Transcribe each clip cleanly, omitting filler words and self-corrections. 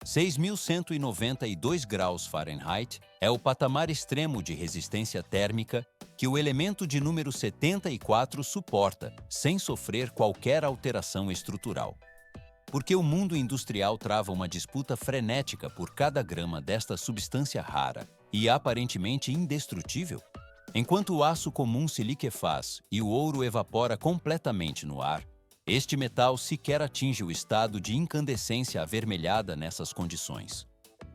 6.192 graus Fahrenheit é o patamar extremo de resistência térmica que o elemento de número 74 suporta, sem sofrer qualquer alteração estrutural. Porque o mundo industrial trava uma disputa frenética por cada grama desta substância rara e aparentemente indestrutível? Enquanto o aço comum se liquefaz e o ouro evapora completamente no ar, este metal sequer atinge o estado de incandescência avermelhada nessas condições.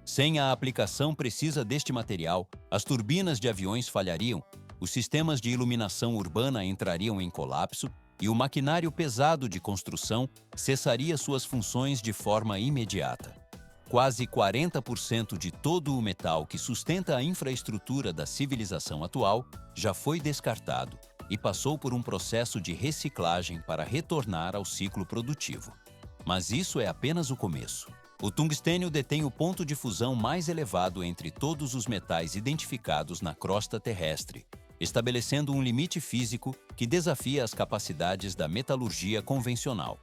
Sem a aplicação precisa deste material, as turbinas de aviões falhariam, os sistemas de iluminação urbana entrariam em colapso e o maquinário pesado de construção cessaria suas funções de forma imediata. Quase 40% de todo o metal que sustenta a infraestrutura da civilização atual já foi descartado e passou por um processo de reciclagem para retornar ao ciclo produtivo. Mas isso é apenas o começo. O tungstênio detém o ponto de fusão mais elevado entre todos os metais identificados na crosta terrestre, estabelecendo um limite físico que desafia as capacidades da metalurgia convencional.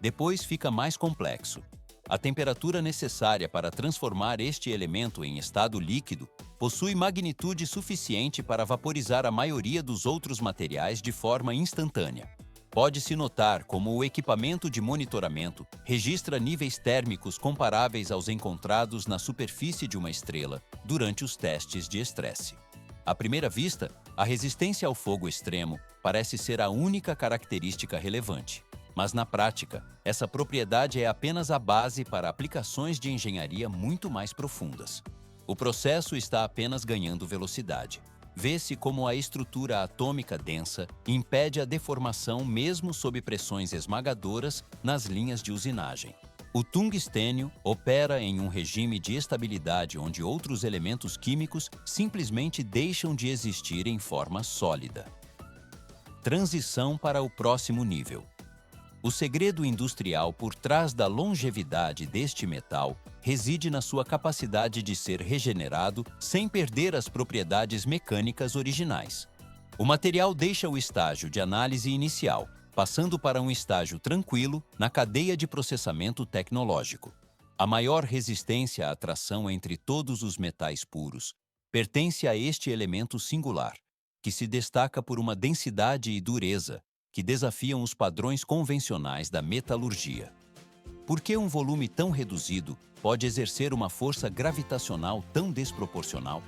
Depois fica mais complexo. A temperatura necessária para transformar este elemento em estado líquido possui magnitude suficiente para vaporizar a maioria dos outros materiais de forma instantânea. Pode-se notar como o equipamento de monitoramento registra níveis térmicos comparáveis aos encontrados na superfície de uma estrela durante os testes de estresse. À primeira vista, a resistência ao fogo extremo parece ser a única característica relevante. Mas na prática, essa propriedade é apenas a base para aplicações de engenharia muito mais profundas. O processo está apenas ganhando velocidade. Vê-se como a estrutura atômica densa impede a deformação mesmo sob pressões esmagadoras nas linhas de usinagem. O tungstênio opera em um regime de estabilidade onde outros elementos químicos simplesmente deixam de existir em forma sólida. Transição para o próximo nível. O segredo industrial por trás da longevidade deste metal reside na sua capacidade de ser regenerado sem perder as propriedades mecânicas originais. O material deixa o estágio de análise inicial, passando para um estágio tranquilo na cadeia de processamento tecnológico. A maior resistência à tração entre todos os metais puros pertence a este elemento singular, que se destaca por uma densidade e dureza que desafiam os padrões convencionais da metalurgia. Por que um volume tão reduzido pode exercer uma força gravitacional tão desproporcional?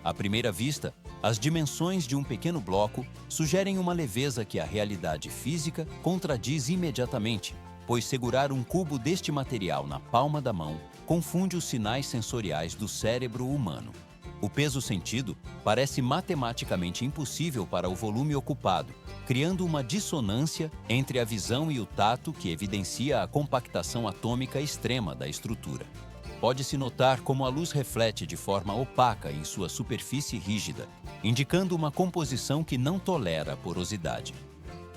À primeira vista, as dimensões de um pequeno bloco sugerem uma leveza que a realidade física contradiz imediatamente, pois segurar um cubo deste material na palma da mão confunde os sinais sensoriais do cérebro humano. O peso sentido parece matematicamente impossível para o volume ocupado, criando uma dissonância entre a visão e o tato que evidencia a compactação atômica extrema da estrutura. Pode-se notar como a luz reflete de forma opaca em sua superfície rígida, indicando uma composição que não tolera a porosidade.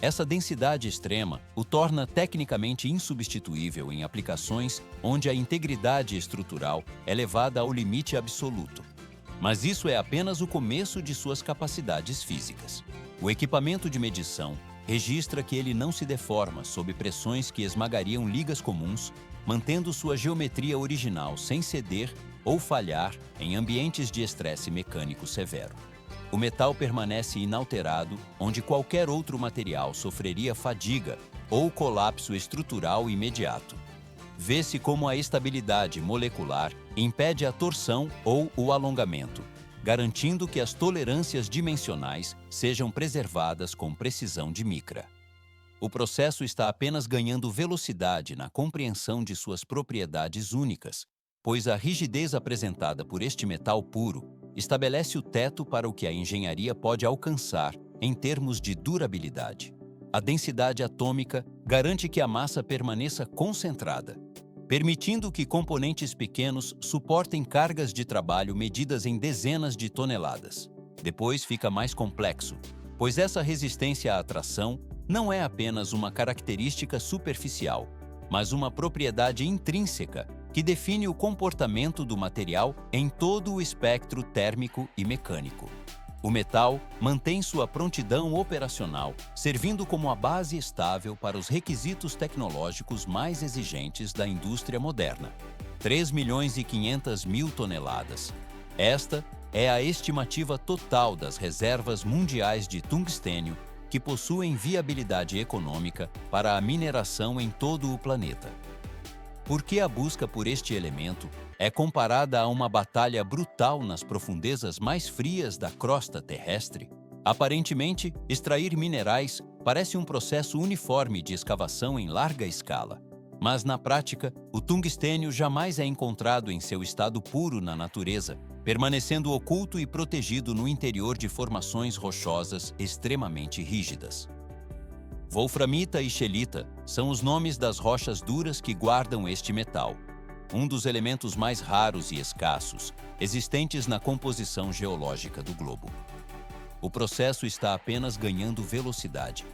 Essa densidade extrema o torna tecnicamente insubstituível em aplicações onde a integridade estrutural é levada ao limite absoluto. Mas isso é apenas o começo de suas capacidades físicas. O equipamento de medição registra que ele não se deforma sob pressões que esmagariam ligas comuns, mantendo sua geometria original sem ceder ou falhar em ambientes de estresse mecânico severo. O metal permanece inalterado, onde qualquer outro material sofreria fadiga ou colapso estrutural imediato. Vê-se como a estabilidade molecular impede a torção ou o alongamento, garantindo que as tolerâncias dimensionais sejam preservadas com precisão de micra. O processo está apenas ganhando velocidade na compreensão de suas propriedades únicas, pois a rigidez apresentada por este metal puro estabelece o teto para o que a engenharia pode alcançar em termos de durabilidade. A densidade atômica garante que a massa permaneça concentrada, permitindo que componentes pequenos suportem cargas de trabalho medidas em dezenas de toneladas. Depois fica mais complexo, pois essa resistência à tração não é apenas uma característica superficial, mas uma propriedade intrínseca que define o comportamento do material em todo o espectro térmico e mecânico. O metal mantém sua prontidão operacional, servindo como a base estável para os requisitos tecnológicos mais exigentes da indústria moderna. 3.500.000 toneladas. Esta é a estimativa total das reservas mundiais de tungstênio que possuem viabilidade econômica para a mineração em todo o planeta. Por que a busca por este elemento é comparada a uma batalha brutal nas profundezas mais frias da crosta terrestre? Aparentemente, extrair minerais parece um processo uniforme de escavação em larga escala. Mas, na prática, o tungstênio jamais é encontrado em seu estado puro na natureza, permanecendo oculto e protegido no interior de formações rochosas extremamente rígidas. Wolframita e scheelita são os nomes das rochas duras que guardam este metal, um dos elementos mais raros e escassos existentes na composição geológica do globo. O processo está apenas ganhando velocidade.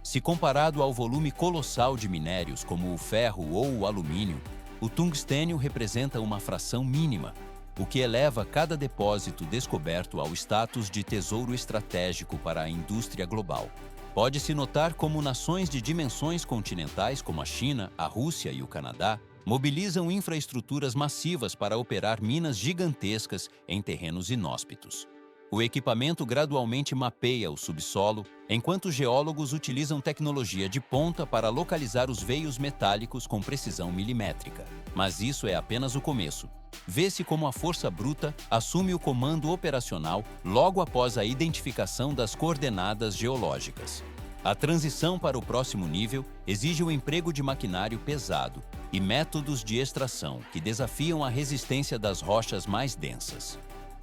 Se comparado ao volume colossal de minérios como o ferro ou o alumínio, o tungstênio representa uma fração mínima, o que eleva cada depósito descoberto ao status de tesouro estratégico para a indústria global. Pode-se notar como nações de dimensões continentais como a China, a Rússia e o Canadá mobilizam infraestruturas massivas para operar minas gigantescas em terrenos inóspitos. O equipamento gradualmente mapeia o subsolo, enquanto geólogos utilizam tecnologia de ponta para localizar os veios metálicos com precisão milimétrica. Mas isso é apenas o começo. Vê-se como a força bruta assume o comando operacional logo após a identificação das coordenadas geológicas. A transição para o próximo nível exige o emprego de maquinário pesado e métodos de extração que desafiam a resistência das rochas mais densas.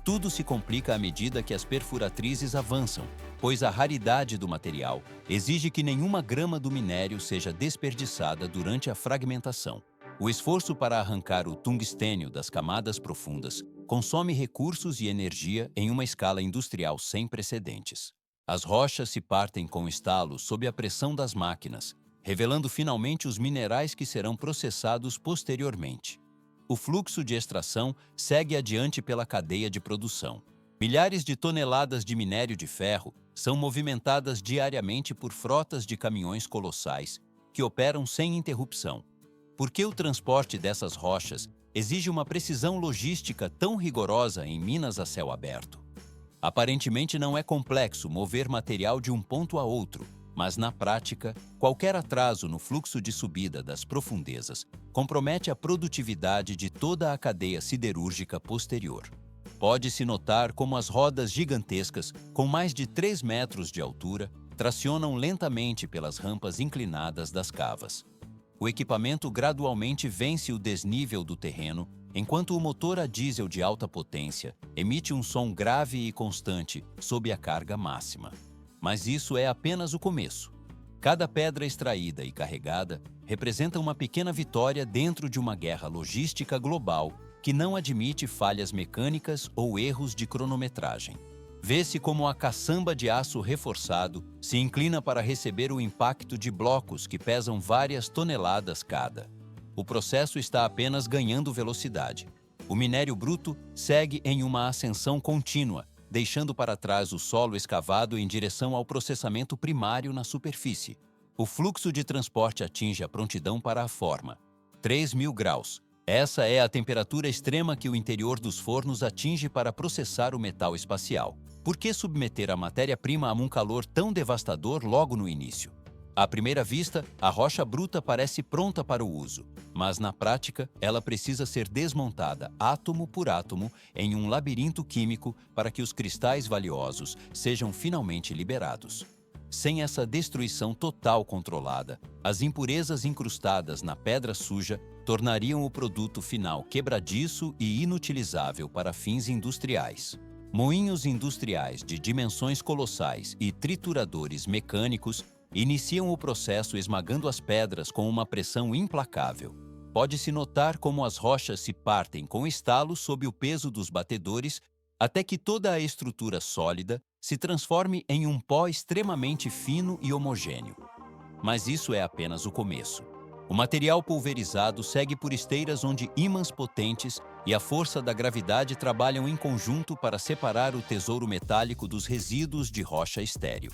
Tudo se complica à medida que as perfuratrizes avançam, pois a raridade do material exige que nenhuma grama do minério seja desperdiçada durante a fragmentação. O esforço para arrancar o tungstênio das camadas profundas consome recursos e energia em uma escala industrial sem precedentes. As rochas se partem com estalo sob a pressão das máquinas, revelando finalmente os minerais que serão processados posteriormente. O fluxo de extração segue adiante pela cadeia de produção. Milhares de toneladas de minério de ferro são movimentadas diariamente por frotas de caminhões colossais que operam sem interrupção. Por que o transporte dessas rochas exige uma precisão logística tão rigorosa em minas a céu aberto? Aparentemente não é complexo mover material de um ponto a outro, mas na prática, qualquer atraso no fluxo de subida das profundezas compromete a produtividade de toda a cadeia siderúrgica posterior. Pode-se notar como as rodas gigantescas, com mais de 3 metros de altura, tracionam lentamente pelas rampas inclinadas das cavas. O equipamento gradualmente vence o desnível do terreno, enquanto o motor a diesel de alta potência emite um som grave e constante sob a carga máxima. Mas isso é apenas o começo. Cada pedra extraída e carregada representa uma pequena vitória dentro de uma guerra logística global que não admite falhas mecânicas ou erros de cronometragem. Vê-se como a caçamba de aço reforçado se inclina para receber o impacto de blocos que pesam várias toneladas cada. O processo está apenas ganhando velocidade. O minério bruto segue em uma ascensão contínua, deixando para trás o solo escavado em direção ao processamento primário na superfície. O fluxo de transporte atinge a prontidão para a forma. 3.000 graus. Essa é a temperatura extrema que o interior dos fornos atinge para processar o metal espacial. Por que submeter a matéria-prima a um calor tão devastador logo no início? À primeira vista, a rocha bruta parece pronta para o uso, mas na prática, ela precisa ser desmontada átomo por átomo em um labirinto químico para que os cristais valiosos sejam finalmente liberados. Sem essa destruição total controlada, as impurezas incrustadas na pedra suja tornariam o produto final quebradiço e inutilizável para fins industriais. Moinhos industriais de dimensões colossais e trituradores mecânicos iniciam o processo esmagando as pedras com uma pressão implacável. Pode-se notar como as rochas se partem com estalo sob o peso dos batedores até que toda a estrutura sólida se transforme em um pó extremamente fino e homogêneo. Mas isso é apenas o começo. O material pulverizado segue por esteiras onde ímãs potentes e a força da gravidade trabalham em conjunto para separar o tesouro metálico dos resíduos de rocha estéril.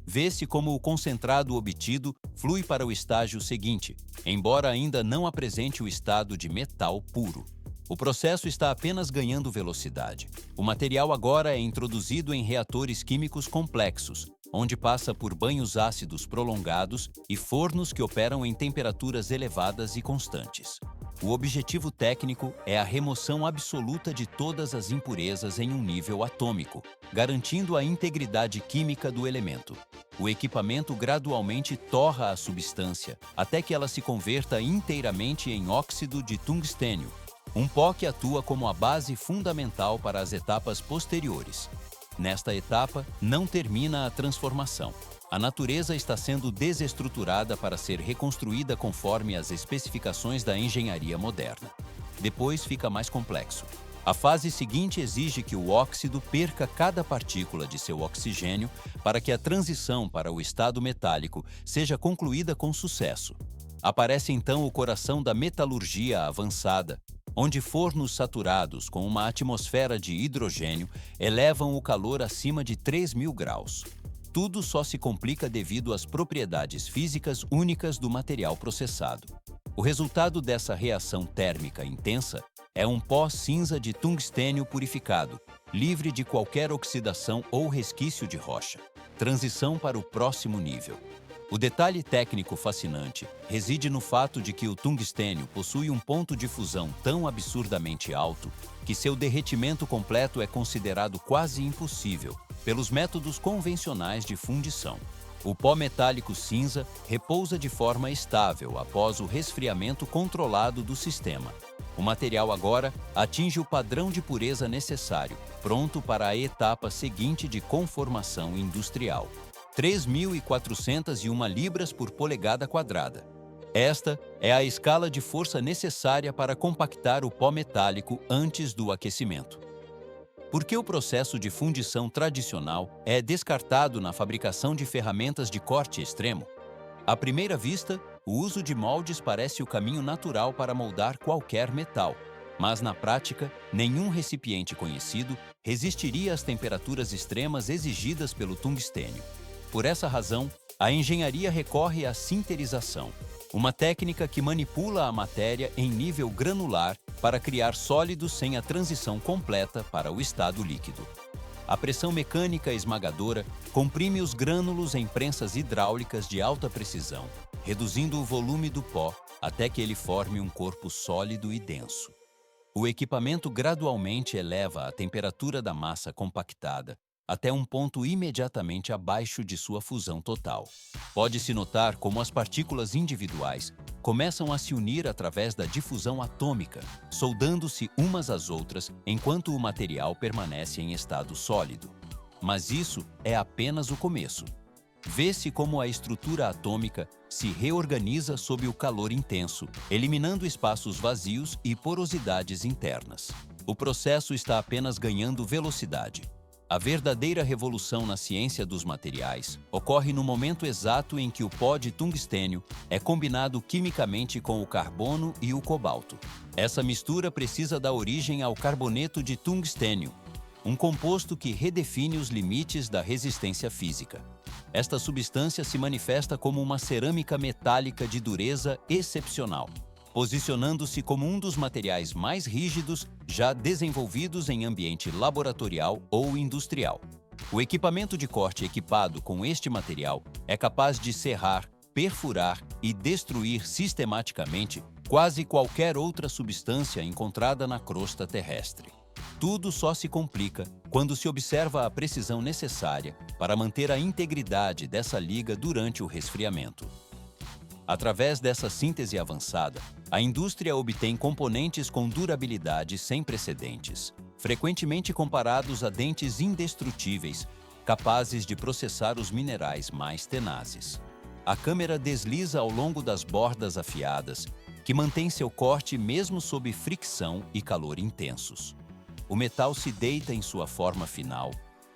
Vê-se como o concentrado obtido flui para o estágio seguinte, embora ainda não apresente o estado de metal puro. O processo está apenas ganhando velocidade. O material agora é introduzido em reatores químicos complexos, onde passa por banhos ácidos prolongados e fornos que operam em temperaturas elevadas e constantes. O objetivo técnico é a remoção absoluta de todas as impurezas em um nível atômico, garantindo a integridade química do elemento. O equipamento gradualmente torra a substância até que ela se converta inteiramente em óxido de tungstênio, um pó que atua como a base fundamental para as etapas posteriores. Nesta etapa, não termina a transformação. A natureza está sendo desestruturada para ser reconstruída conforme as especificações da engenharia moderna. Depois fica mais complexo. A fase seguinte exige que o óxido perca cada partícula de seu oxigênio para que a transição para o estado metálico seja concluída com sucesso. Aparece então o coração da metalurgia avançada, onde fornos saturados com uma atmosfera de hidrogênio elevam o calor acima de 3.000 graus. Tudo só se complica devido às propriedades físicas únicas do material processado. O resultado dessa reação térmica intensa é um pó cinza de tungstênio purificado, livre de qualquer oxidação ou resquício de rocha. Transição para o próximo nível. O detalhe técnico fascinante reside no fato de que o tungstênio possui um ponto de fusão tão absurdamente alto que seu derretimento completo é considerado quase impossível pelos métodos convencionais de fundição. O pó metálico cinza repousa de forma estável após o resfriamento controlado do sistema. O material agora atinge o padrão de pureza necessário, pronto para a etapa seguinte de conformação industrial. 3.401 libras por polegada quadrada. Esta é a escala de força necessária para compactar o pó metálico antes do aquecimento. Por que o processo de fundição tradicional é descartado na fabricação de ferramentas de corte extremo? À primeira vista, o uso de moldes parece o caminho natural para moldar qualquer metal, mas na prática, nenhum recipiente conhecido resistiria às temperaturas extremas exigidas pelo tungstênio. Por essa razão, a engenharia recorre à sinterização, uma técnica que manipula a matéria em nível granular para criar sólidos sem a transição completa para o estado líquido. A pressão mecânica esmagadora comprime os grânulos em prensas hidráulicas de alta precisão, reduzindo o volume do pó até que ele forme um corpo sólido e denso. O equipamento gradualmente eleva a temperatura da massa compactada até um ponto imediatamente abaixo de sua fusão total. Pode-se notar como as partículas individuais começam a se unir através da difusão atômica, soldando-se umas às outras enquanto o material permanece em estado sólido. Mas isso é apenas o começo. Vê-se como a estrutura atômica se reorganiza sob o calor intenso, eliminando espaços vazios e porosidades internas. O processo está apenas ganhando velocidade. A verdadeira revolução na ciência dos materiais ocorre no momento exato em que o pó de tungstênio é combinado quimicamente com o carbono e o cobalto. Essa mistura precisa dar origem ao carboneto de tungstênio, um composto que redefine os limites da resistência física. Esta substância se manifesta como uma cerâmica metálica de dureza excepcional, posicionando-se como um dos materiais mais rígidos já desenvolvidos em ambiente laboratorial ou industrial. O equipamento de corte equipado com este material é capaz de serrar, perfurar e destruir sistematicamente quase qualquer outra substância encontrada na crosta terrestre. Tudo só se complica quando se observa a precisão necessária para manter a integridade dessa liga durante o resfriamento. Através dessa síntese avançada, a indústria obtém componentes com durabilidade sem precedentes, frequentemente comparados a dentes indestrutíveis, capazes de processar os minerais mais tenazes. A câmera desliza ao longo das bordas afiadas, que mantém seu corte mesmo sob fricção e calor intensos. O metal se deita em sua forma final,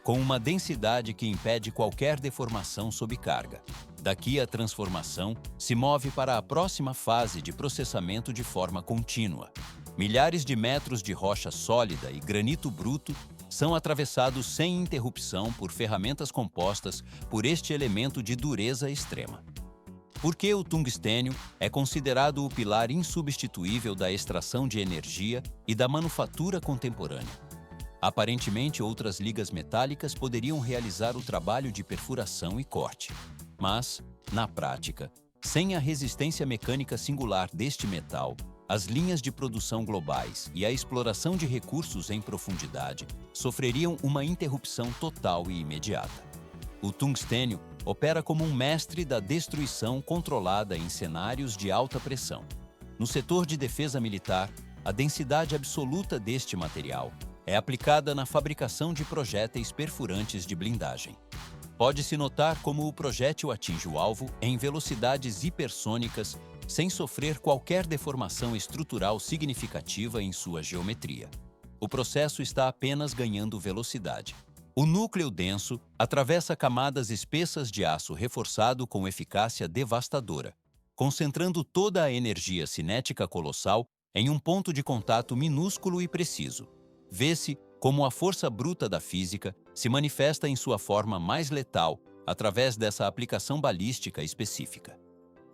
com uma densidade que impede qualquer deformação sob carga. Daqui a transformação se move para a próxima fase de processamento de forma contínua. Milhares de metros de rocha sólida e granito bruto são atravessados sem interrupção por ferramentas compostas por este elemento de dureza extrema. Por que o tungstênio é considerado o pilar insubstituível da extração de energia e da manufatura contemporânea? Aparentemente, outras ligas metálicas poderiam realizar o trabalho de perfuração e corte. Mas, na prática, sem a resistência mecânica singular deste metal, as linhas de produção globais e a exploração de recursos em profundidade sofreriam uma interrupção total e imediata. O tungstênio opera como um mestre da destruição controlada em cenários de alta pressão. No setor de defesa militar, a densidade absoluta deste material é aplicada na fabricação de projéteis perfurantes de blindagem. Pode-se notar como o projétil atinge o alvo em velocidades hipersônicas sem sofrer qualquer deformação estrutural significativa em sua geometria. O processo está apenas ganhando velocidade. O núcleo denso atravessa camadas espessas de aço reforçado com eficácia devastadora, concentrando toda a energia cinética colossal em um ponto de contato minúsculo e preciso. Vê-se como a força bruta da física se manifesta em sua forma mais letal através dessa aplicação balística específica.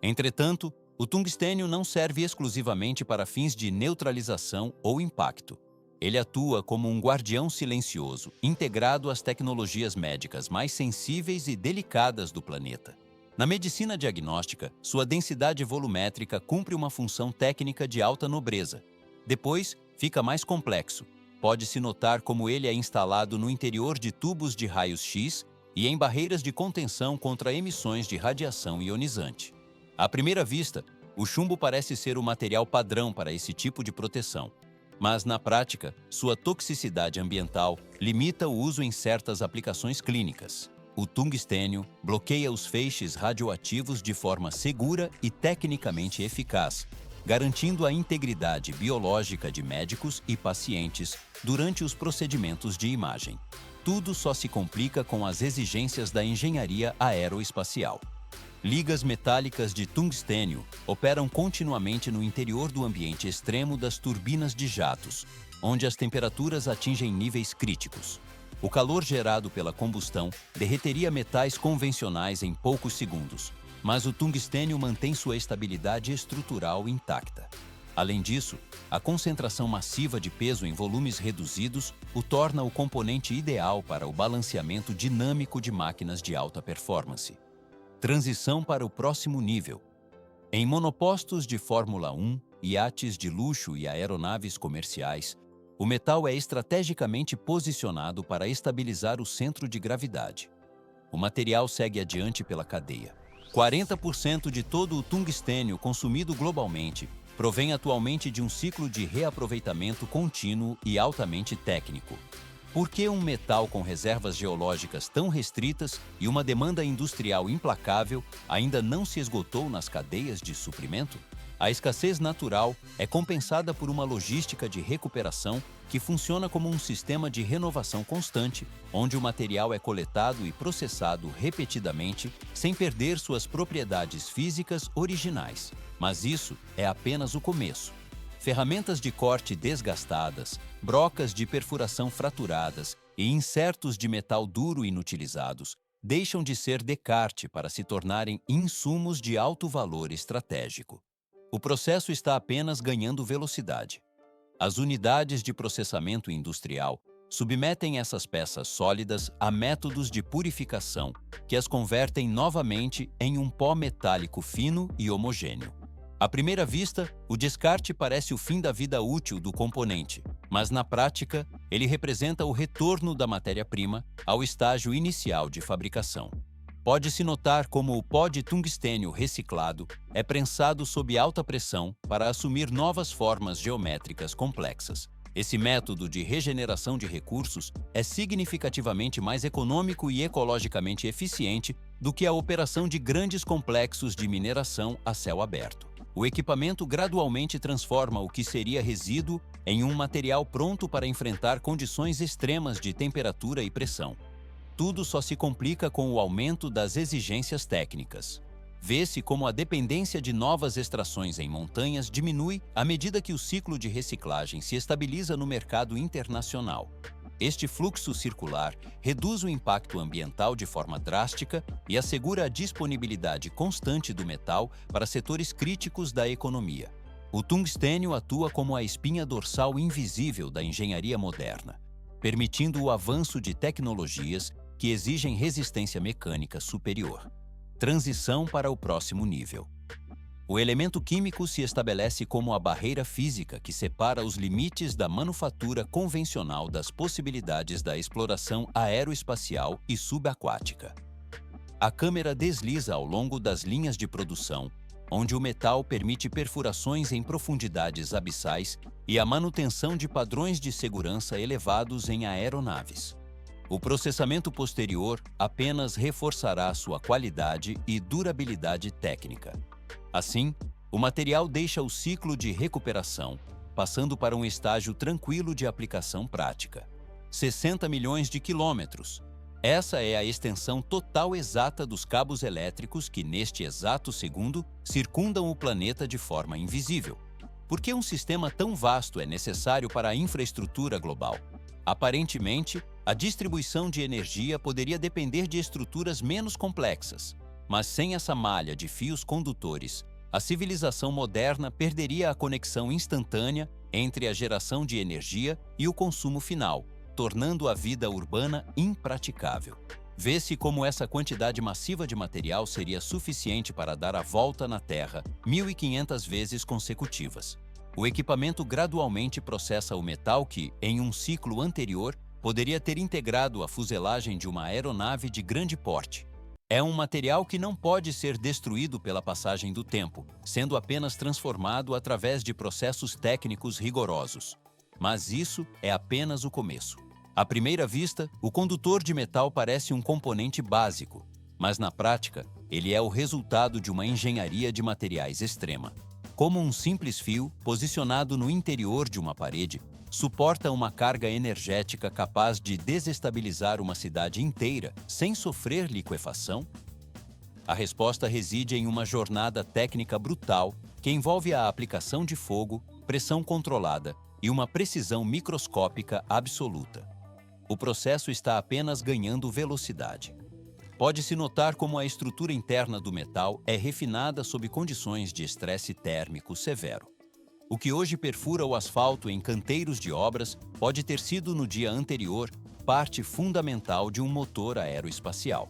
Entretanto, o tungstênio não serve exclusivamente para fins de neutralização ou impacto. Ele atua como um guardião silencioso, integrado às tecnologias médicas mais sensíveis e delicadas do planeta. Na medicina diagnóstica, sua densidade volumétrica cumpre uma função técnica de alta nobreza. Depois, fica mais complexo. Pode-se notar como ele é instalado no interior de tubos de raios-x e em barreiras de contenção contra emissões de radiação ionizante. À primeira vista, o chumbo parece ser o material padrão para esse tipo de proteção. Mas, na prática, sua toxicidade ambiental limita o uso em certas aplicações clínicas. O tungstênio bloqueia os feixes radioativos de forma segura e tecnicamente eficaz, garantindo a integridade biológica de médicos e pacientes durante os procedimentos de imagem. Tudo só se complica com as exigências da engenharia aeroespacial. Ligas metálicas de tungstênio operam continuamente no interior do ambiente extremo das turbinas de jatos, onde as temperaturas atingem níveis críticos. O calor gerado pela combustão derreteria metais convencionais em poucos segundos, mas o tungstênio mantém sua estabilidade estrutural intacta. Além disso, a concentração massiva de peso em volumes reduzidos o torna o componente ideal para o balanceamento dinâmico de máquinas de alta performance. Transição para o próximo nível. Em monopostos de Fórmula 1, iates de luxo e aeronaves comerciais, o metal é estrategicamente posicionado para estabilizar o centro de gravidade. O material segue adiante pela cadeia. 40% de todo o tungstênio consumido globalmente provém atualmente de um ciclo de reaproveitamento contínuo e altamente técnico. Por que um metal com reservas geológicas tão restritas e uma demanda industrial implacável ainda não se esgotou nas cadeias de suprimento? A escassez natural é compensada por uma logística de recuperação que funciona como um sistema de renovação constante, onde o material é coletado e processado repetidamente sem perder suas propriedades físicas originais. Mas isso é apenas o começo. Ferramentas de corte desgastadas, brocas de perfuração fraturadas e insertos de metal duro inutilizados deixam de ser descarte para se tornarem insumos de alto valor estratégico. O processo está apenas ganhando velocidade. As unidades de processamento industrial submetem essas peças sólidas a métodos de purificação que as convertem novamente em um pó metálico fino e homogêneo. À primeira vista, o descarte parece o fim da vida útil do componente, mas na prática, ele representa o retorno da matéria-prima ao estágio inicial de fabricação. Pode-se notar como o pó de tungstênio reciclado é prensado sob alta pressão para assumir novas formas geométricas complexas. Esse método de regeneração de recursos é significativamente mais econômico e ecologicamente eficiente do que a operação de grandes complexos de mineração a céu aberto. O equipamento gradualmente transforma o que seria resíduo em um material pronto para enfrentar condições extremas de temperatura e pressão. Tudo só se complica com o aumento das exigências técnicas. Vê-se como a dependência de novas extrações em montanhas diminui à medida que o ciclo de reciclagem se estabiliza no mercado internacional. Este fluxo circular reduz o impacto ambiental de forma drástica e assegura a disponibilidade constante do metal para setores críticos da economia. O tungstênio atua como a espinha dorsal invisível da engenharia moderna, permitindo o avanço de tecnologias que exigem resistência mecânica superior. Transição para o próximo nível. O elemento químico se estabelece como a barreira física que separa os limites da manufatura convencional das possibilidades da exploração aeroespacial e subaquática. A câmera desliza ao longo das linhas de produção, onde o metal permite perfurações em profundidades abissais e a manutenção de padrões de segurança elevados em aeronaves. O processamento posterior apenas reforçará sua qualidade e durabilidade técnica. Assim, o material deixa o ciclo de recuperação, passando para um estágio tranquilo de aplicação prática. 60 milhões de quilômetros. Essa é a extensão total exata dos cabos elétricos que, neste exato segundo, circundam o planeta de forma invisível. Por que um sistema tão vasto é necessário para a infraestrutura global? Aparentemente, a distribuição de energia poderia depender de estruturas menos complexas. Mas sem essa malha de fios condutores, a civilização moderna perderia a conexão instantânea entre a geração de energia e o consumo final, tornando a vida urbana impraticável. Vê-se como essa quantidade massiva de material seria suficiente para dar a volta na Terra 1.500 vezes consecutivas. O equipamento gradualmente processa o metal que, em um ciclo anterior, poderia ter integrado a fuselagem de uma aeronave de grande porte. É um material que não pode ser destruído pela passagem do tempo, sendo apenas transformado através de processos técnicos rigorosos. Mas isso é apenas o começo. À primeira vista, o condutor de metal parece um componente básico, mas na prática, ele é o resultado de uma engenharia de materiais extrema. Como um simples fio, posicionado no interior de uma parede, suporta uma carga energética capaz de desestabilizar uma cidade inteira sem sofrer liquefação? A resposta reside em uma jornada técnica brutal que envolve a aplicação de fogo, pressão controlada e uma precisão microscópica absoluta. O processo está apenas ganhando velocidade. Pode-se notar como a estrutura interna do metal é refinada sob condições de estresse térmico severo. O que hoje perfura o asfalto em canteiros de obras pode ter sido no dia anterior parte fundamental de um motor aeroespacial.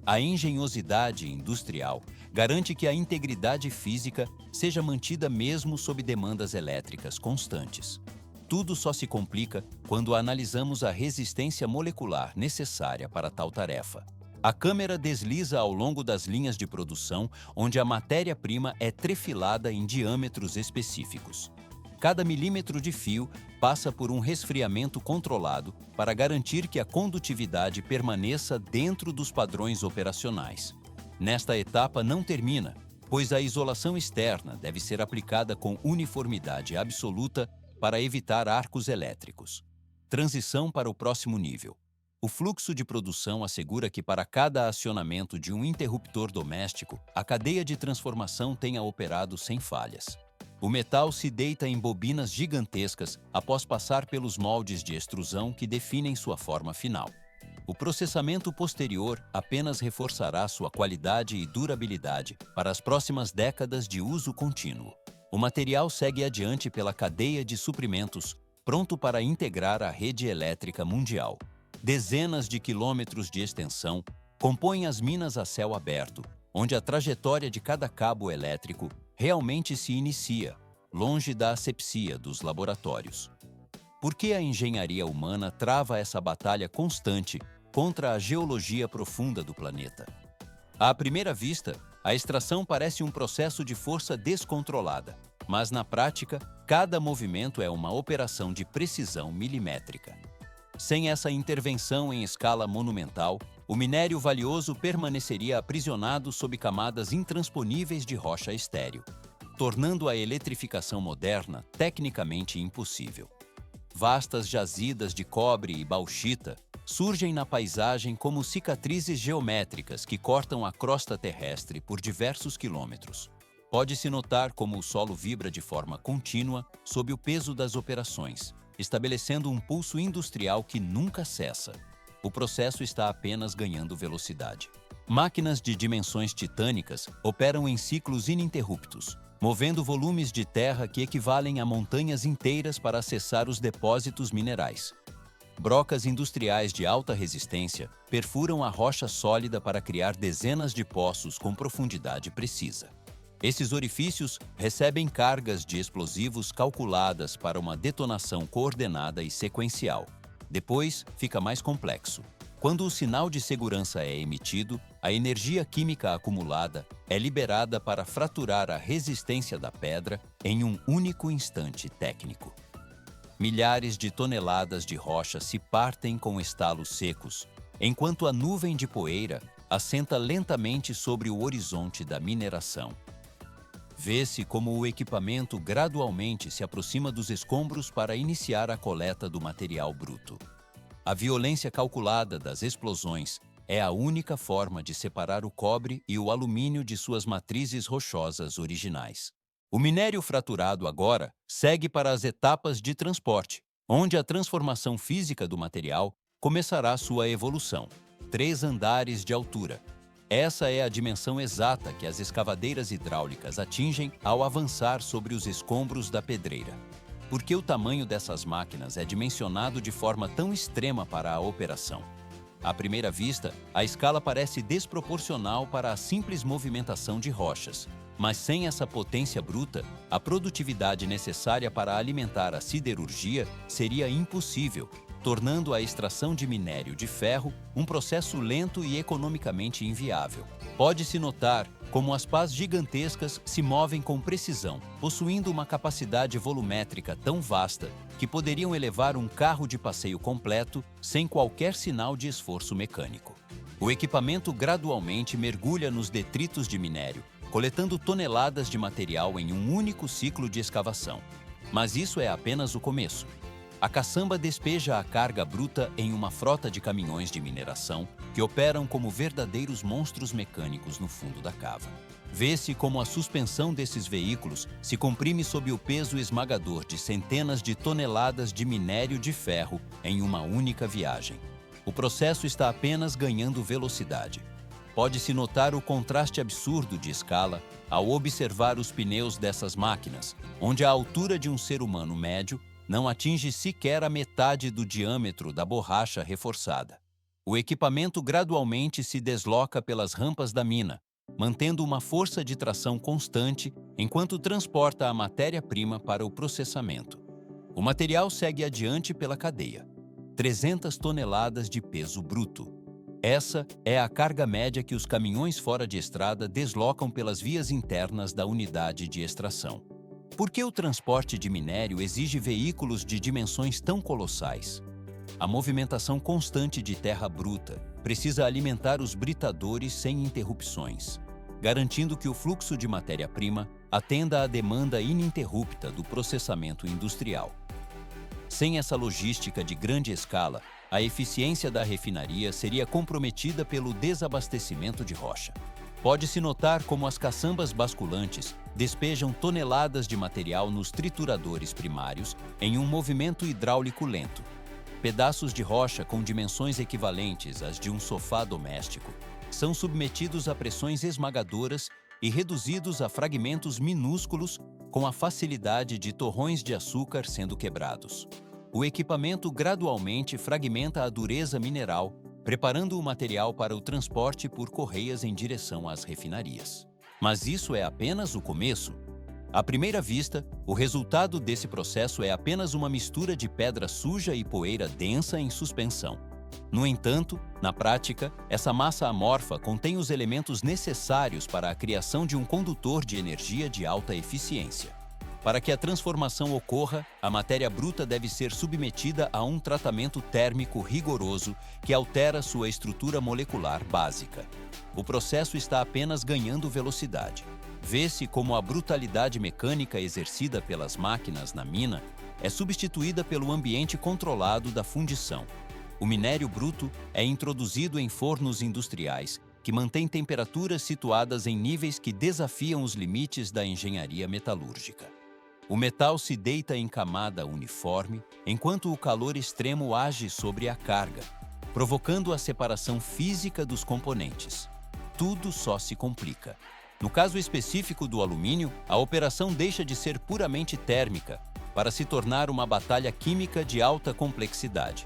A engenhosidade industrial garante que a integridade física seja mantida mesmo sob demandas elétricas constantes. Tudo só se complica quando analisamos a resistência molecular necessária para tal tarefa. A câmera desliza ao longo das linhas de produção, onde a matéria-prima é trefilada em diâmetros específicos. Cada milímetro de fio passa por um resfriamento controlado para garantir que a condutividade permaneça dentro dos padrões operacionais. Nesta etapa não termina, pois a isolação externa deve ser aplicada com uniformidade absoluta para evitar arcos elétricos. Transição para o próximo nível. O fluxo de produção assegura que para cada acionamento de um interruptor doméstico, a cadeia de transformação tenha operado sem falhas. O metal se deita em bobinas gigantescas após passar pelos moldes de extrusão que definem sua forma final. O processamento posterior apenas reforçará sua qualidade e durabilidade para as próximas décadas de uso contínuo. O material segue adiante pela cadeia de suprimentos, pronto para integrar a rede elétrica mundial. Dezenas de quilômetros de extensão compõem as minas a céu aberto, onde a trajetória de cada cabo elétrico realmente se inicia, longe da asepsia dos laboratórios. Por que a engenharia humana trava essa batalha constante contra a geologia profunda do planeta? À primeira vista, a extração parece um processo de força descontrolada, mas na prática, cada movimento é uma operação de precisão milimétrica. Sem essa intervenção em escala monumental, o minério valioso permaneceria aprisionado sob camadas intransponíveis de rocha estéril, tornando a eletrificação moderna tecnicamente impossível. Vastas jazidas de cobre e bauxita, surgem na paisagem como cicatrizes geométricas que cortam a crosta terrestre por diversos quilômetros. Pode-se notar como o solo vibra de forma contínua sob o peso das operações, estabelecendo um pulso industrial que nunca cessa. O processo está apenas ganhando velocidade. Máquinas de dimensões titânicas operam em ciclos ininterruptos, movendo volumes de terra que equivalem a montanhas inteiras para acessar os depósitos minerais. Brocas industriais de alta resistência perfuram a rocha sólida para criar dezenas de poços com profundidade precisa. Esses orifícios recebem cargas de explosivos calculadas para uma detonação coordenada e sequencial. Depois, fica mais complexo. Quando o sinal de segurança é emitido, a energia química acumulada é liberada para fraturar a resistência da pedra em um único instante técnico. Milhares de toneladas de rocha se partem com estalos secos, enquanto a nuvem de poeira assenta lentamente sobre o horizonte da mineração. Vê-se como o equipamento gradualmente se aproxima dos escombros para iniciar a coleta do material bruto. A violência calculada das explosões é a única forma de separar o cobre e o alumínio de suas matrizes rochosas originais. O minério fraturado agora segue para as etapas de transporte, onde a transformação física do material começará sua evolução. 3 andares de altura. Essa é a dimensão exata que as escavadeiras hidráulicas atingem ao avançar sobre os escombros da pedreira. Por que o tamanho dessas máquinas é dimensionado de forma tão extrema para a operação? À primeira vista, a escala parece desproporcional para a simples movimentação de rochas. Mas sem essa potência bruta, a produtividade necessária para alimentar a siderurgia seria impossível, tornando a extração de minério de ferro um processo lento e economicamente inviável. Pode-se notar como as pás gigantescas se movem com precisão, possuindo uma capacidade volumétrica tão vasta que poderiam elevar um carro de passeio completo sem qualquer sinal de esforço mecânico. O equipamento gradualmente mergulha nos detritos de minério, coletando toneladas de material em um único ciclo de escavação. Mas isso é apenas o começo. A caçamba despeja a carga bruta em uma frota de caminhões de mineração que operam como verdadeiros monstros mecânicos no fundo da cava. Vê-se como a suspensão desses veículos se comprime sob o peso esmagador de centenas de toneladas de minério de ferro em uma única viagem. O processo está apenas ganhando velocidade. Pode-se notar o contraste absurdo de escala ao observar os pneus dessas máquinas, onde a altura de um ser humano médio não atinge sequer a metade do diâmetro da borracha reforçada. O equipamento gradualmente se desloca pelas rampas da mina, mantendo uma força de tração constante enquanto transporta a matéria-prima para o processamento. O material segue adiante pela cadeia. 300 toneladas de peso bruto. Essa é a carga média que os caminhões fora de estrada deslocam pelas vias internas da unidade de extração. Por que o transporte de minério exige veículos de dimensões tão colossais? A movimentação constante de terra bruta precisa alimentar os britadores sem interrupções, garantindo que o fluxo de matéria-prima atenda à demanda ininterrupta do processamento industrial. Sem essa logística de grande escala, a eficiência da refinaria seria comprometida pelo desabastecimento de rocha. Pode-se notar como as caçambas basculantes despejam toneladas de material nos trituradores primários em um movimento hidráulico lento. Pedaços de rocha com dimensões equivalentes às de um sofá doméstico são submetidos a pressões esmagadoras e reduzidos a fragmentos minúsculos com a facilidade de torrões de açúcar sendo quebrados. O equipamento gradualmente fragmenta a dureza mineral, preparando o material para o transporte por correias em direção às refinarias. Mas isso é apenas o começo. À primeira vista, o resultado desse processo é apenas uma mistura de pedra suja e poeira densa em suspensão. No entanto, na prática, essa massa amorfa contém os elementos necessários para a criação de um condutor de energia de alta eficiência. Para que a transformação ocorra, a matéria bruta deve ser submetida a um tratamento térmico rigoroso que altera sua estrutura molecular básica. O processo está apenas ganhando velocidade. Vê-se como a brutalidade mecânica exercida pelas máquinas na mina é substituída pelo ambiente controlado da fundição. O minério bruto é introduzido em fornos industriais que mantêm temperaturas situadas em níveis que desafiam os limites da engenharia metalúrgica. O metal se deita em camada uniforme, enquanto o calor extremo age sobre a carga, provocando a separação física dos componentes. Tudo só se complica. No caso específico do alumínio, a operação deixa de ser puramente térmica para se tornar uma batalha química de alta complexidade.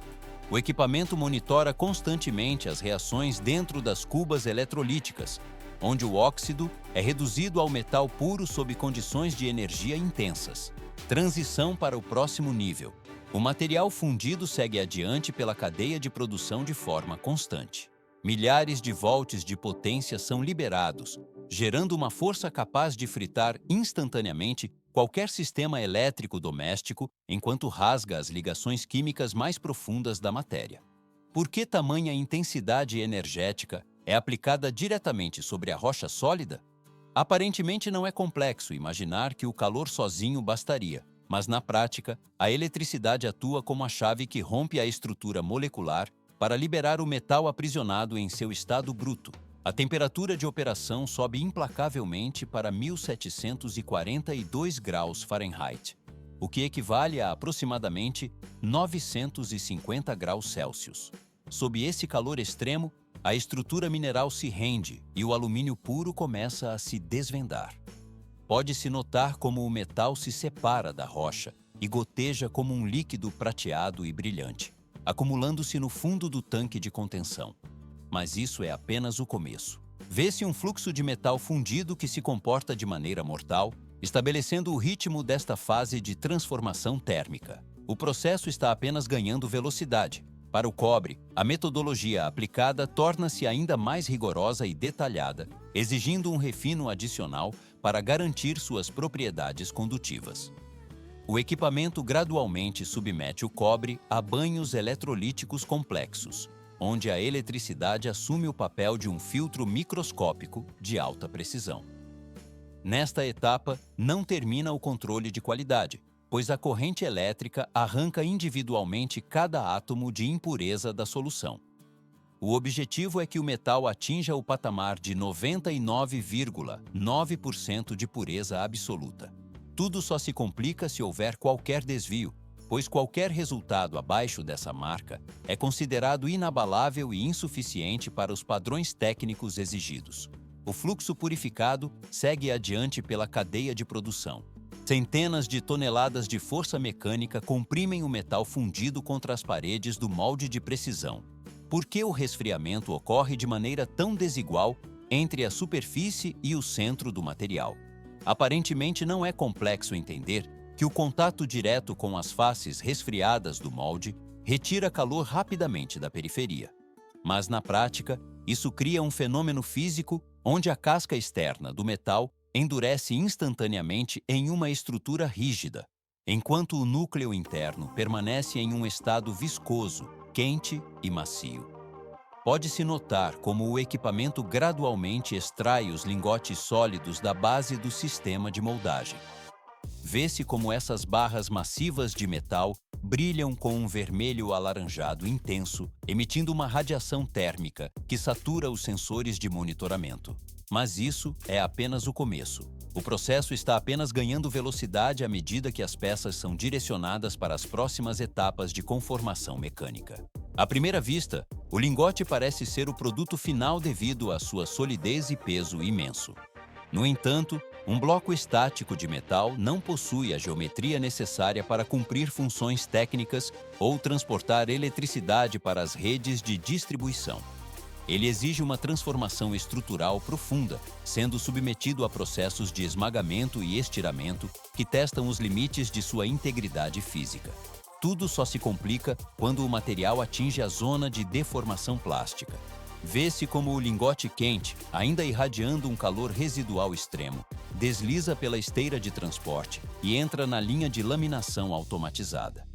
O equipamento monitora constantemente as reações dentro das cubas eletrolíticas, onde o óxido é reduzido ao metal puro sob condições de energia intensas. Transição para o próximo nível. O material fundido segue adiante pela cadeia de produção de forma constante. Milhares de volts de potência são liberados, gerando uma força capaz de fritar instantaneamente qualquer sistema elétrico doméstico enquanto rasga as ligações químicas mais profundas da matéria. Por que tamanha intensidade energética é aplicada diretamente sobre a rocha sólida? Aparentemente não é complexo imaginar que o calor sozinho bastaria, mas na prática, a eletricidade atua como a chave que rompe a estrutura molecular para liberar o metal aprisionado em seu estado bruto. A temperatura de operação sobe implacavelmente para 1742 graus Fahrenheit, o que equivale a aproximadamente 950 graus Celsius. Sob esse calor extremo, a estrutura mineral se rende e o alumínio puro começa a se desvendar. Pode-se notar como o metal se separa da rocha e goteja como um líquido prateado e brilhante, acumulando-se no fundo do tanque de contenção. Mas isso é apenas o começo. Vê-se um fluxo de metal fundido que se comporta de maneira mortal, estabelecendo o ritmo desta fase de transformação térmica. O processo está apenas ganhando velocidade. Para o cobre, a metodologia aplicada torna-se ainda mais rigorosa e detalhada, exigindo um refino adicional para garantir suas propriedades condutivas. O equipamento gradualmente submete o cobre a banhos eletrolíticos complexos, onde a eletricidade assume o papel de um filtro microscópico de alta precisão. Nesta etapa, não termina o controle de qualidade, pois a corrente elétrica arranca individualmente cada átomo de impureza da solução. O objetivo é que o metal atinja o patamar de 99,9% de pureza absoluta. Tudo só se complica se houver qualquer desvio, pois qualquer resultado abaixo dessa marca é considerado inabalável e insuficiente para os padrões técnicos exigidos. O fluxo purificado segue adiante pela cadeia de produção. Centenas de toneladas de força mecânica comprimem o metal fundido contra as paredes do molde de precisão. Por que o resfriamento ocorre de maneira tão desigual entre a superfície e o centro do material? Aparentemente não é complexo entender que o contato direto com as faces resfriadas do molde retira calor rapidamente da periferia. Mas na prática, isso cria um fenômeno físico onde a casca externa do metal endurece instantaneamente em uma estrutura rígida, enquanto o núcleo interno permanece em um estado viscoso, quente e macio. Pode-se notar como o equipamento gradualmente extrai os lingotes sólidos da base do sistema de moldagem. Vê-se como essas barras massivas de metal brilham com um vermelho alaranjado intenso, emitindo uma radiação térmica que satura os sensores de monitoramento. Mas isso é apenas o começo. O processo está apenas ganhando velocidade à medida que as peças são direcionadas para as próximas etapas de conformação mecânica. À primeira vista, o lingote parece ser o produto final devido à sua solidez e peso imenso. No entanto, um bloco estático de metal não possui a geometria necessária para cumprir funções técnicas ou transportar eletricidade para as redes de distribuição. Ele exige uma transformação estrutural profunda, sendo submetido a processos de esmagamento e estiramento que testam os limites de sua integridade física. Tudo só se complica quando o material atinge a zona de deformação plástica. Vê-se como o lingote quente, ainda irradiando um calor residual extremo, desliza pela esteira de transporte e entra na linha de laminação automatizada.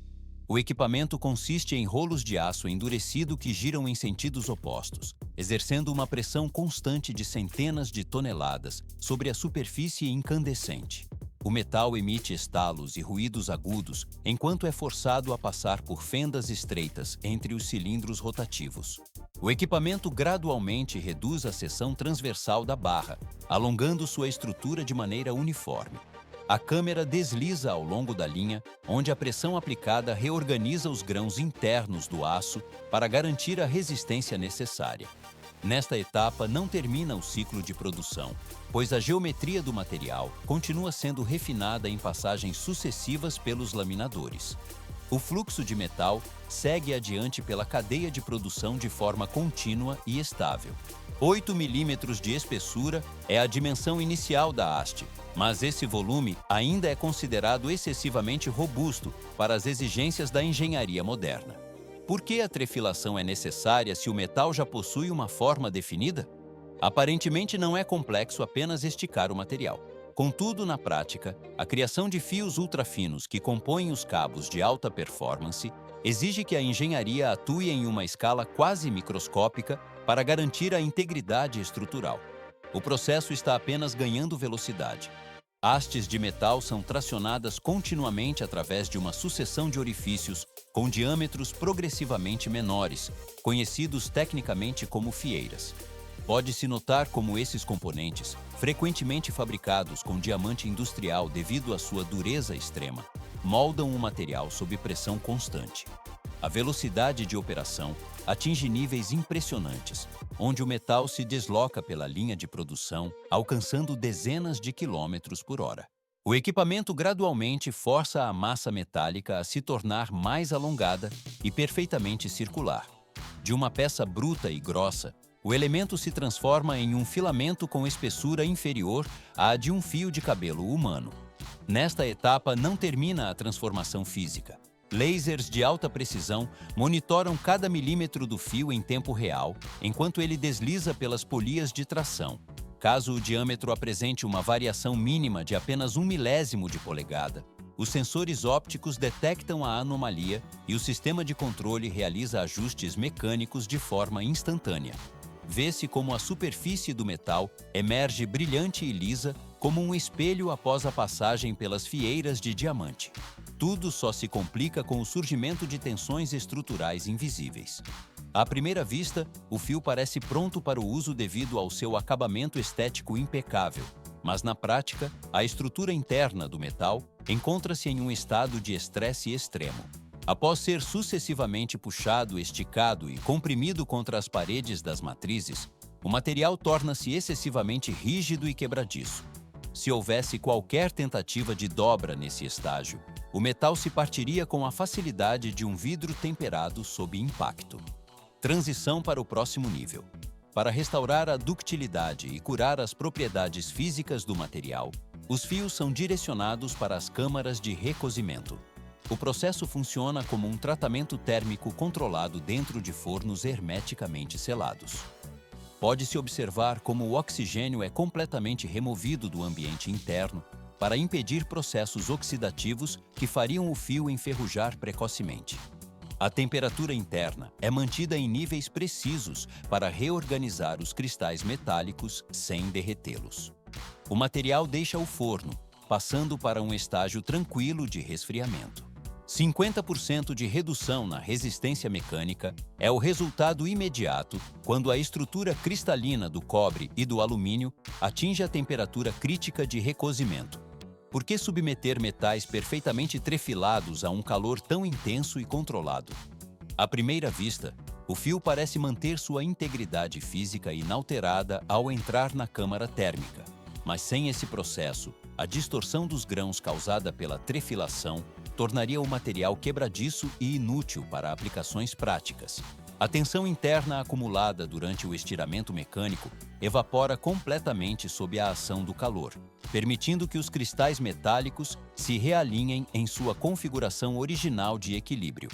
O equipamento consiste em rolos de aço endurecido que giram em sentidos opostos, exercendo uma pressão constante de centenas de toneladas sobre a superfície incandescente. O metal emite estalos e ruídos agudos enquanto é forçado a passar por fendas estreitas entre os cilindros rotativos. O equipamento gradualmente reduz a seção transversal da barra, alongando sua estrutura de maneira uniforme. A câmera desliza ao longo da linha, onde a pressão aplicada reorganiza os grãos internos do aço para garantir a resistência necessária. Nesta etapa não termina o ciclo de produção, pois a geometria do material continua sendo refinada em passagens sucessivas pelos laminadores. O fluxo de metal segue adiante pela cadeia de produção de forma contínua e estável. 8 milímetros de espessura é a dimensão inicial da haste, mas esse volume ainda é considerado excessivamente robusto para as exigências da engenharia moderna. Por que a trefilação é necessária se o metal já possui uma forma definida? Aparentemente não é complexo apenas esticar o material. Contudo, na prática, a criação de fios ultrafinos que compõem os cabos de alta performance exige que a engenharia atue em uma escala quase microscópica para garantir a integridade estrutural. O processo está apenas ganhando velocidade. Hastes de metal são tracionadas continuamente através de uma sucessão de orifícios com diâmetros progressivamente menores, conhecidos tecnicamente como fieiras. Pode-se notar como esses componentes, frequentemente fabricados com diamante industrial devido à sua dureza extrema, moldam o material sob pressão constante. A velocidade de operação atinge níveis impressionantes, onde o metal se desloca pela linha de produção, alcançando dezenas de quilômetros por hora. O equipamento gradualmente força a massa metálica a se tornar mais alongada e perfeitamente circular. De uma peça bruta e grossa, o elemento se transforma em um filamento com espessura inferior à de um fio de cabelo humano. Nesta etapa não termina a transformação física. Lasers de alta precisão monitoram cada milímetro do fio em tempo real, enquanto ele desliza pelas polias de tração. Caso o diâmetro apresente uma variação mínima de apenas 1 milésimo de polegada, os sensores ópticos detectam a anomalia e o sistema de controle realiza ajustes mecânicos de forma instantânea. Vê-se como a superfície do metal emerge brilhante e lisa, como um espelho após a passagem pelas fieiras de diamante. Tudo só se complica com o surgimento de tensões estruturais invisíveis. À primeira vista, o fio parece pronto para o uso devido ao seu acabamento estético impecável, mas na prática, a estrutura interna do metal encontra-se em um estado de estresse extremo. Após ser sucessivamente puxado, esticado e comprimido contra as paredes das matrizes, o material torna-se excessivamente rígido e quebradiço. Se houvesse qualquer tentativa de dobra nesse estágio, o metal se partiria com a facilidade de um vidro temperado sob impacto. Transição para o próximo nível. Para restaurar a ductilidade e curar as propriedades físicas do material, os fios são direcionados para as câmaras de recozimento. O processo funciona como um tratamento térmico controlado dentro de fornos hermeticamente selados. Pode-se observar como o oxigênio é completamente removido do ambiente interno para impedir processos oxidativos que fariam o fio enferrujar precocemente. A temperatura interna é mantida em níveis precisos para reorganizar os cristais metálicos sem derretê-los. O material deixa o forno, passando para um estágio tranquilo de resfriamento. 50% de redução na resistência mecânica é o resultado imediato quando a estrutura cristalina do cobre e do alumínio atinge a temperatura crítica de recozimento. Por que submeter metais perfeitamente trefilados a um calor tão intenso e controlado? À primeira vista, o fio parece manter sua integridade física inalterada ao entrar na câmara térmica. Mas sem esse processo, a distorção dos grãos causada pela trefilação tornaria o material quebradiço e inútil para aplicações práticas. A tensão interna acumulada durante o estiramento mecânico evapora completamente sob a ação do calor, permitindo que os cristais metálicos se realinhem em sua configuração original de equilíbrio.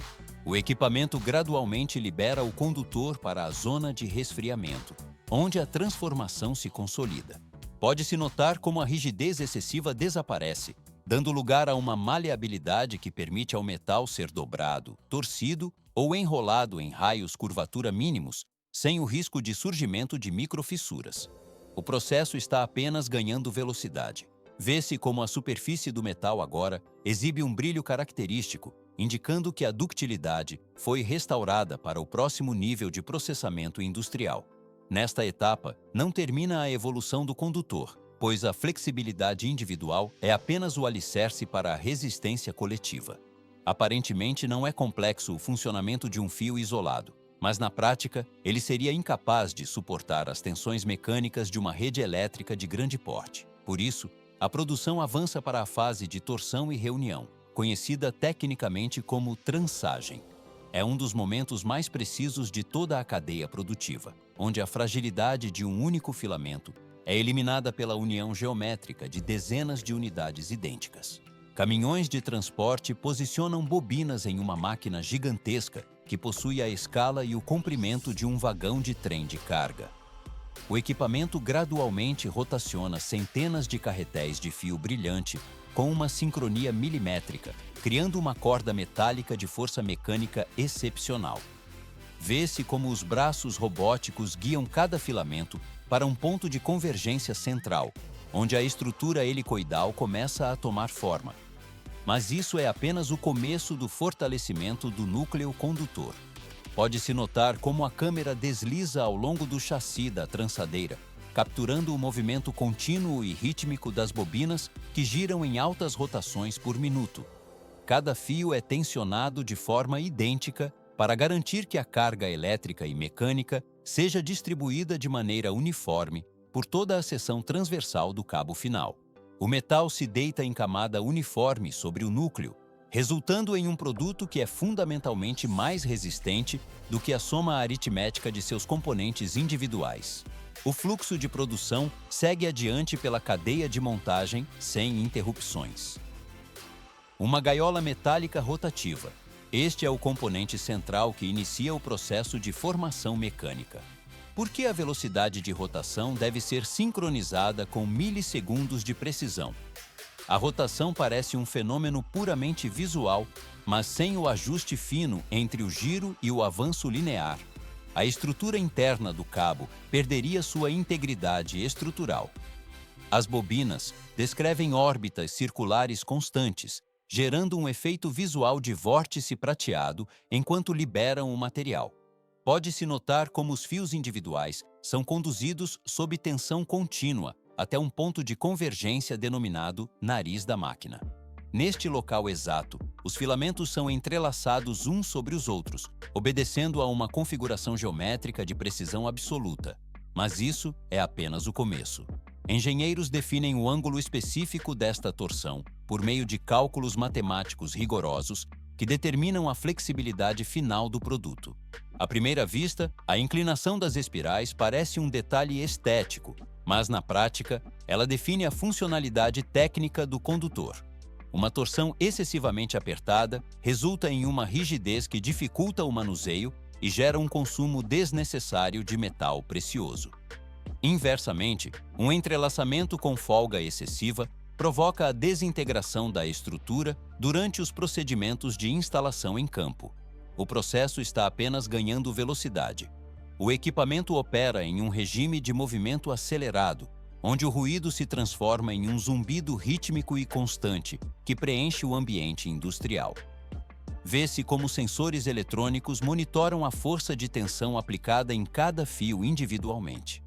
O equipamento gradualmente libera o condutor para a zona de resfriamento, onde a transformação se consolida. Pode-se notar como a rigidez excessiva desaparece, dando lugar a uma maleabilidade que permite ao metal ser dobrado, torcido ou enrolado em raios curvatura mínimos, sem o risco de surgimento de microfissuras. O processo está apenas ganhando velocidade. Vê-se como a superfície do metal agora exibe um brilho característico, indicando que a ductilidade foi restaurada para o próximo nível de processamento industrial. Nesta etapa, não termina a evolução do condutor, pois a flexibilidade individual é apenas o alicerce para a resistência coletiva. Aparentemente não é complexo o funcionamento de um fio isolado, mas na prática ele seria incapaz de suportar as tensões mecânicas de uma rede elétrica de grande porte. Por isso, a produção avança para a fase de torção e reunião, conhecida tecnicamente como trançagem. É um dos momentos mais precisos de toda a cadeia produtiva, onde a fragilidade de um único filamento é eliminada pela união geométrica de dezenas de unidades idênticas. Caminhões de transporte posicionam bobinas em uma máquina gigantesca que possui a escala e o comprimento de um vagão de trem de carga. O equipamento gradualmente rotaciona centenas de carretéis de fio brilhante com uma sincronia milimétrica, criando uma corda metálica de força mecânica excepcional. Vê-se como os braços robóticos guiam cada filamento para um ponto de convergência central, onde a estrutura helicoidal começa a tomar forma. Mas isso é apenas o começo do fortalecimento do núcleo condutor. Pode-se notar como a câmera desliza ao longo do chassi da trançadeira, capturando o movimento contínuo e rítmico das bobinas que giram em altas rotações por minuto. Cada fio é tensionado de forma idêntica para garantir que a carga elétrica e mecânica seja distribuída de maneira uniforme por toda a seção transversal do cabo final. O metal se deita em camada uniforme sobre o núcleo, resultando em um produto que é fundamentalmente mais resistente do que a soma aritmética de seus componentes individuais. O fluxo de produção segue adiante pela cadeia de montagem sem interrupções. Uma gaiola metálica rotativa. Este é o componente central que inicia o processo de formação mecânica. Por que a velocidade de rotação deve ser sincronizada com milissegundos de precisão? A rotação parece um fenômeno puramente visual, mas sem o ajuste fino entre o giro e o avanço linear. A estrutura interna do cabo perderia sua integridade estrutural. As bobinas descrevem órbitas circulares constantes, gerando um efeito visual de vórtice prateado enquanto liberam o material. Pode-se notar como os fios individuais são conduzidos sob tensão contínua até um ponto de convergência denominado nariz da máquina. Neste local exato, os filamentos são entrelaçados uns sobre os outros, obedecendo a uma configuração geométrica de precisão absoluta. Mas isso é apenas o começo. Engenheiros definem o ângulo específico desta torção por meio de cálculos matemáticos rigorosos que determinam a flexibilidade final do produto. À primeira vista, a inclinação das espirais parece um detalhe estético, mas na prática, ela define a funcionalidade técnica do condutor. Uma torção excessivamente apertada resulta em uma rigidez que dificulta o manuseio e gera um consumo desnecessário de metal precioso. Inversamente, um entrelaçamento com folga excessiva provoca a desintegração da estrutura durante os procedimentos de instalação em campo. O processo está apenas ganhando velocidade. O equipamento opera em um regime de movimento acelerado, onde o ruído se transforma em um zumbido rítmico e constante que preenche o ambiente industrial. Vê-se como sensores eletrônicos monitoram a força de tensão aplicada em cada fio individualmente.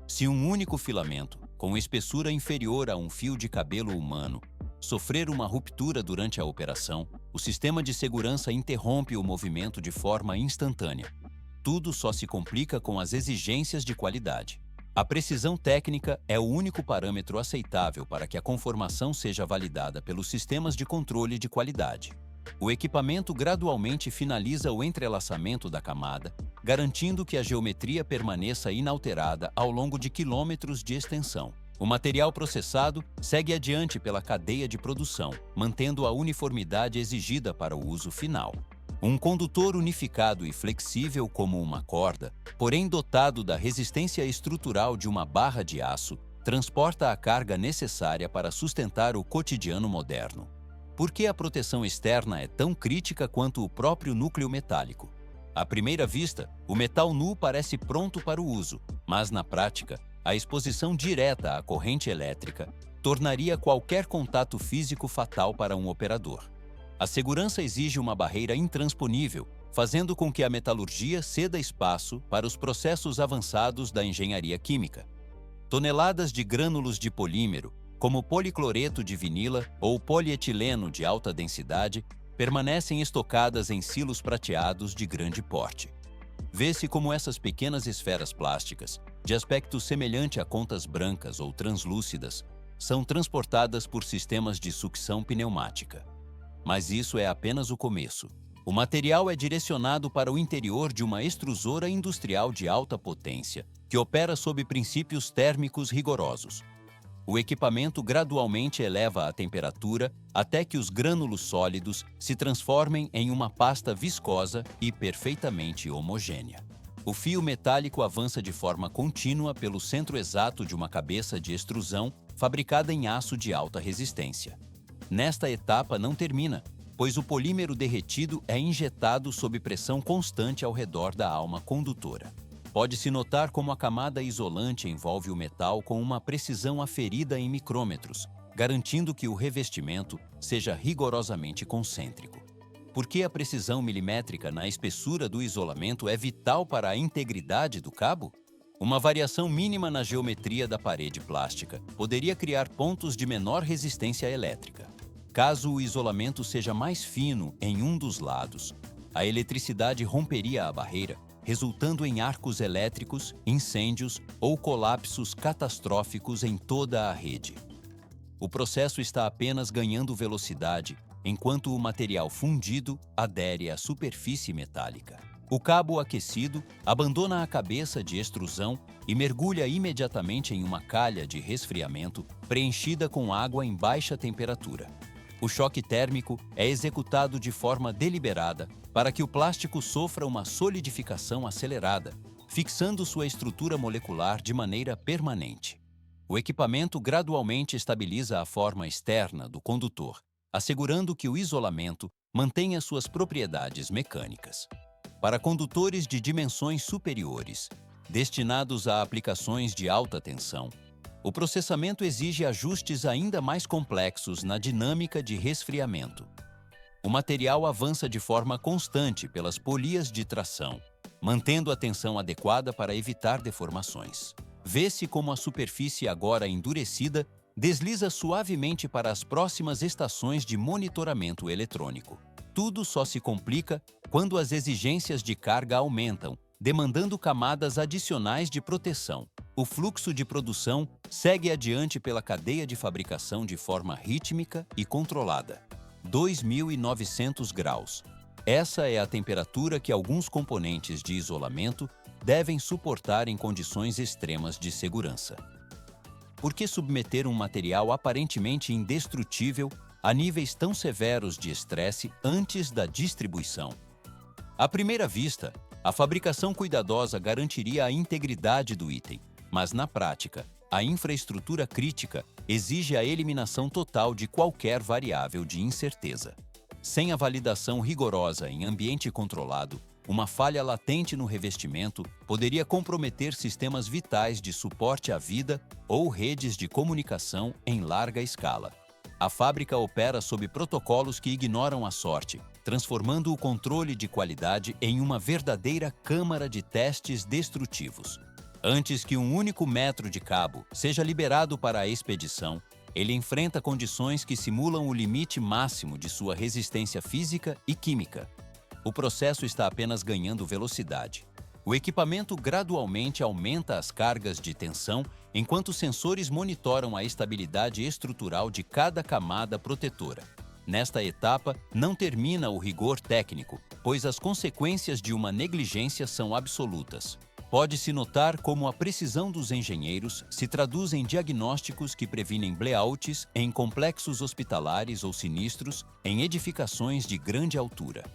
Se um único filamento, com espessura inferior a um fio de cabelo humano, sofrer uma ruptura durante a operação, o sistema de segurança interrompe o movimento de forma instantânea. Tudo só se complica com as exigências de qualidade. A precisão técnica é o único parâmetro aceitável para que a conformação seja validada pelos sistemas de controle de qualidade. O equipamento gradualmente finaliza o entrelaçamento da camada, garantindo que a geometria permaneça inalterada ao longo de quilômetros de extensão. O material processado segue adiante pela cadeia de produção, mantendo a uniformidade exigida para o uso final. Um condutor unificado e flexível como uma corda, porém dotado da resistência estrutural de uma barra de aço, transporta a carga necessária para sustentar o cotidiano moderno. Por que a proteção externa é tão crítica quanto o próprio núcleo metálico? À primeira vista, o metal nu parece pronto para o uso, mas na prática, a exposição direta à corrente elétrica tornaria qualquer contato físico fatal para um operador. A segurança exige uma barreira intransponível, fazendo com que a metalurgia ceda espaço para os processos avançados da engenharia química. Toneladas de grânulos de polímero, como policloreto de vinila ou polietileno de alta densidade, permanecem estocadas em silos prateados de grande porte. Vê-se como essas pequenas esferas plásticas, de aspecto semelhante a contas brancas ou translúcidas, são transportadas por sistemas de sucção pneumática. Mas isso é apenas o começo. O material é direcionado para o interior de uma extrusora industrial de alta potência, que opera sob princípios térmicos rigorosos. O equipamento gradualmente eleva a temperatura até que os grânulos sólidos se transformem em uma pasta viscosa e perfeitamente homogênea. O fio metálico avança de forma contínua pelo centro exato de uma cabeça de extrusão fabricada em aço de alta resistência. Nesta etapa não termina, pois o polímero derretido é injetado sob pressão constante ao redor da alma condutora. Pode-se notar como a camada isolante envolve o metal com uma precisão aferida em micrômetros, garantindo que o revestimento seja rigorosamente concêntrico. Por que a precisão milimétrica na espessura do isolamento é vital para a integridade do cabo? Uma variação mínima na geometria da parede plástica poderia criar pontos de menor resistência elétrica. Caso o isolamento seja mais fino em um dos lados, a eletricidade romperia a barreira, resultando em arcos elétricos, incêndios ou colapsos catastróficos em toda a rede. O processo está apenas ganhando velocidade, enquanto o material fundido adere à superfície metálica. O cabo aquecido abandona a cabeça de extrusão e mergulha imediatamente em uma calha de resfriamento preenchida com água em baixa temperatura. O choque térmico é executado de forma deliberada para que o plástico sofra uma solidificação acelerada, fixando sua estrutura molecular de maneira permanente. O equipamento gradualmente estabiliza a forma externa do condutor, assegurando que o isolamento mantenha suas propriedades mecânicas. Para condutores de dimensões superiores, destinados a aplicações de alta tensão, o processamento exige ajustes ainda mais complexos na dinâmica de resfriamento. O material avança de forma constante pelas polias de tração, mantendo a tensão adequada para evitar deformações. Vê-se como a superfície agora endurecida desliza suavemente para as próximas estações de monitoramento eletrônico. Tudo só se complica quando as exigências de carga aumentam, demandando camadas adicionais de proteção. O fluxo de produção segue adiante pela cadeia de fabricação de forma rítmica e controlada. 2.900 graus. Essa é a temperatura que alguns componentes de isolamento devem suportar em condições extremas de segurança. Por que submeter um material aparentemente indestrutível a níveis tão severos de estresse antes da distribuição? À primeira vista, a fabricação cuidadosa garantiria a integridade do item, mas na prática, a infraestrutura crítica exige a eliminação total de qualquer variável de incerteza. Sem a validação rigorosa em ambiente controlado, uma falha latente no revestimento poderia comprometer sistemas vitais de suporte à vida ou redes de comunicação em larga escala. A fábrica opera sob protocolos que ignoram a sorte, transformando o controle de qualidade em uma verdadeira câmara de testes destrutivos. Antes que um único metro de cabo seja liberado para a expedição, ele enfrenta condições que simulam o limite máximo de sua resistência física e química. O processo está apenas ganhando velocidade. O equipamento gradualmente aumenta as cargas de tensão enquanto sensores monitoram a estabilidade estrutural de cada camada protetora. Nesta etapa, não termina o rigor técnico, pois as consequências de uma negligência são absolutas. Pode-se notar como a precisão dos engenheiros se traduz em diagnósticos que previnem blackouts em complexos hospitalares ou sinistros em edificações de grande altura.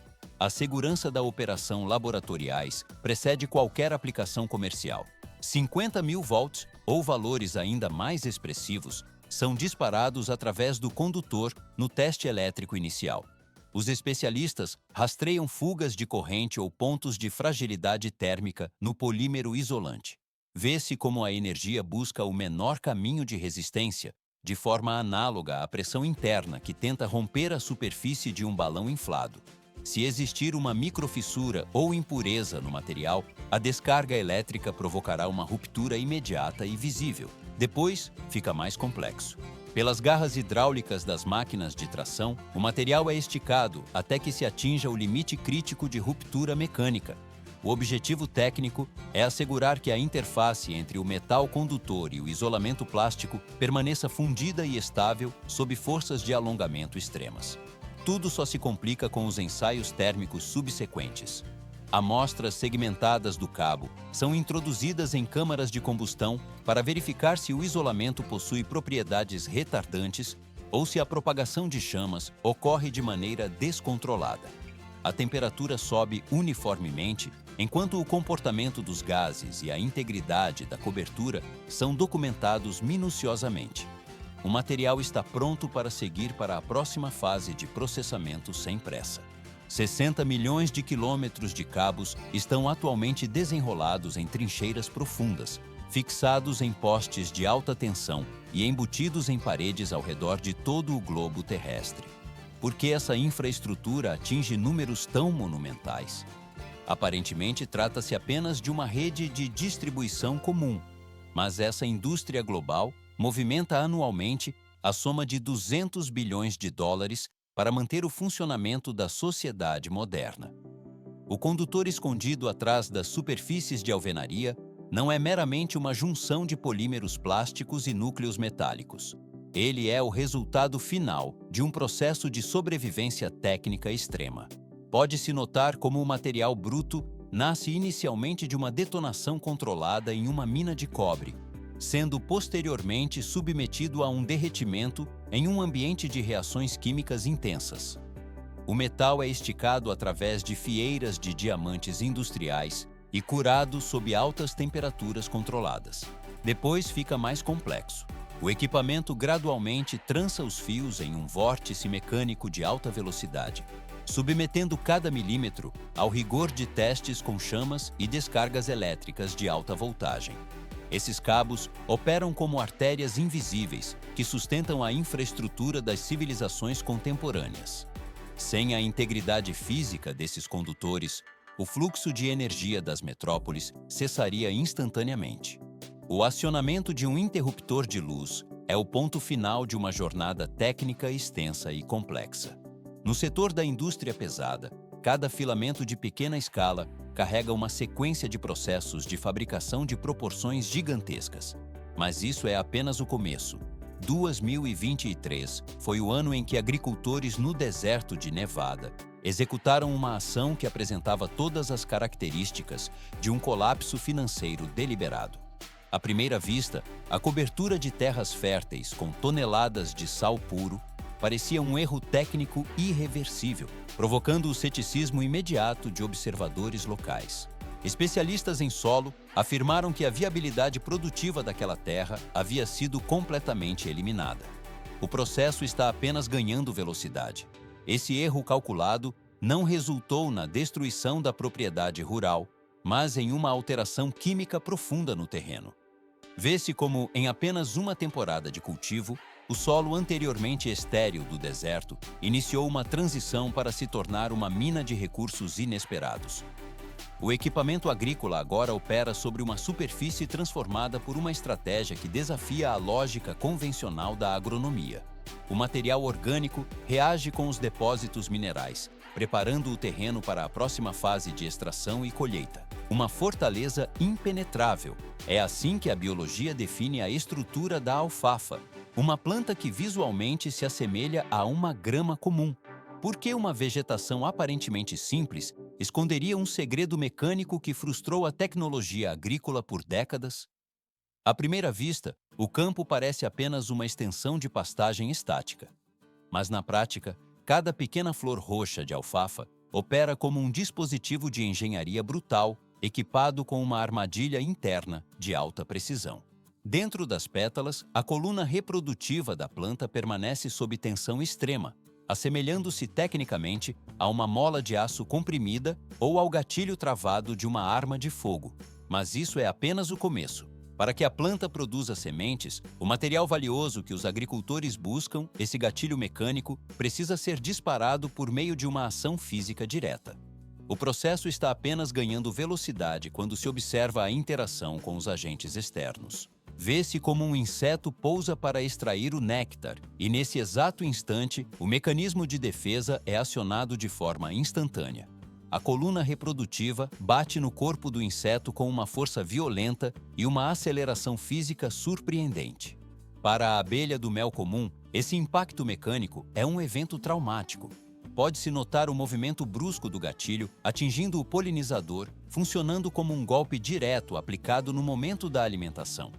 A segurança da operação laboratoriais precede qualquer aplicação comercial. 50.000 volts ou valores ainda mais expressivos são disparados através do condutor no teste elétrico inicial. Os especialistas rastreiam fugas de corrente ou pontos de fragilidade térmica no polímero isolante. Vê-se como a energia busca o menor caminho de resistência, de forma análoga à pressão interna que tenta romper a superfície de um balão inflado. Se existir uma microfissura ou impureza no material, a descarga elétrica provocará uma ruptura imediata e visível. Depois, fica mais complexo. Pelas garras hidráulicas das máquinas de tração, o material é esticado até que se atinja o limite crítico de ruptura mecânica. O objetivo técnico é assegurar que a interface entre o metal condutor e o isolamento plástico permaneça fundida e estável sob forças de alongamento extremas. Tudo só se complica com os ensaios térmicos subsequentes. Amostras segmentadas do cabo são introduzidas em câmaras de combustão para verificar se o isolamento possui propriedades retardantes ou se a propagação de chamas ocorre de maneira descontrolada. A temperatura sobe uniformemente, enquanto o comportamento dos gases e a integridade da cobertura são documentados minuciosamente. O material está pronto para seguir para a próxima fase de processamento sem pressa. 60 milhões de quilômetros de cabos estão atualmente desenrolados em trincheiras profundas, fixados em postes de alta tensão e embutidos em paredes ao redor de todo o globo terrestre. Por que essa infraestrutura atinge números tão monumentais? Aparentemente, trata-se apenas de uma rede de distribuição comum, mas essa indústria global movimenta anualmente a soma de 200 bilhões de dólares para manter o funcionamento da sociedade moderna. O condutor escondido atrás das superfícies de alvenaria não é meramente uma junção de polímeros plásticos e núcleos metálicos. Ele é o resultado final de um processo de sobrevivência técnica extrema. Pode-se notar como o material bruto nasce inicialmente de uma detonação controlada em uma mina de cobre, sendo posteriormente submetido a um derretimento em um ambiente de reações químicas intensas. O metal é esticado através de fieiras de diamantes industriais e curado sob altas temperaturas controladas. Depois fica mais complexo. O equipamento gradualmente trança os fios em um vórtice mecânico de alta velocidade, submetendo cada milímetro ao rigor de testes com chamas e descargas elétricas de alta voltagem. Esses cabos operam como artérias invisíveis que sustentam a infraestrutura das civilizações contemporâneas. Sem a integridade física desses condutores, o fluxo de energia das metrópoles cessaria instantaneamente. O acionamento de um interruptor de luz é o ponto final de uma jornada técnica extensa e complexa. No setor da indústria pesada, cada filamento de pequena escala carrega uma sequência de processos de fabricação de proporções gigantescas. Mas isso é apenas o começo. 2023 foi o ano em que agricultores no deserto de Nevada executaram uma ação que apresentava todas as características de um colapso financeiro deliberado. À primeira vista, a cobertura de terras férteis com toneladas de sal puro parecia um erro técnico irreversível, provocando o ceticismo imediato de observadores locais. Especialistas em solo afirmaram que a viabilidade produtiva daquela terra havia sido completamente eliminada. O processo está apenas ganhando velocidade. Esse erro calculado não resultou na destruição da propriedade rural, mas em uma alteração química profunda no terreno. Vê-se como, em apenas uma temporada de cultivo, o solo anteriormente estéril do deserto iniciou uma transição para se tornar uma mina de recursos inesperados. O equipamento agrícola agora opera sobre uma superfície transformada por uma estratégia que desafia a lógica convencional da agronomia. O material orgânico reage com os depósitos minerais, preparando o terreno para a próxima fase de extração e colheita. Uma fortaleza impenetrável. É assim que a biologia define a estrutura da alfafa, uma planta que visualmente se assemelha a uma grama comum. Por que uma vegetação aparentemente simples esconderia um segredo mecânico que frustrou a tecnologia agrícola por décadas? À primeira vista, o campo parece apenas uma extensão de pastagem estática. Mas na prática, cada pequena flor roxa de alfafa opera como um dispositivo de engenharia brutal, equipado com uma armadilha interna de alta precisão. Dentro das pétalas, a coluna reprodutiva da planta permanece sob tensão extrema, assemelhando-se tecnicamente a uma mola de aço comprimida ou ao gatilho travado de uma arma de fogo. Mas isso é apenas o começo. Para que a planta produza sementes, o material valioso que os agricultores buscam, esse gatilho mecânico, precisa ser disparado por meio de uma ação física direta. O processo está apenas ganhando velocidade quando se observa a interação com os agentes externos. Vê-se como um inseto pousa para extrair o néctar, e nesse exato instante, o mecanismo de defesa é acionado de forma instantânea. A coluna reprodutiva bate no corpo do inseto com uma força violenta e uma aceleração física surpreendente. Para a abelha do mel comum, esse impacto mecânico é um evento traumático. Pode-se notar o movimento brusco do gatilho atingindo o polinizador, funcionando como um golpe direto aplicado no momento da alimentação.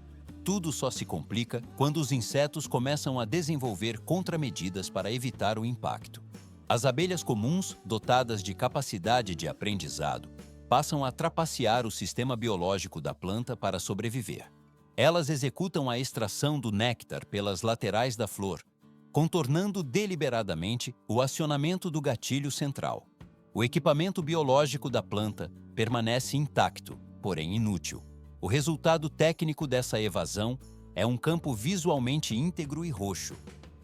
Tudo só se complica quando os insetos começam a desenvolver contramedidas para evitar o impacto. As abelhas comuns, dotadas de capacidade de aprendizado, passam a trapacear o sistema biológico da planta para sobreviver. Elas executam a extração do néctar pelas laterais da flor, contornando deliberadamente o acionamento do gatilho central. O equipamento biológico da planta permanece intacto, porém inútil. O resultado técnico dessa evasão é um campo visualmente íntegro e roxo,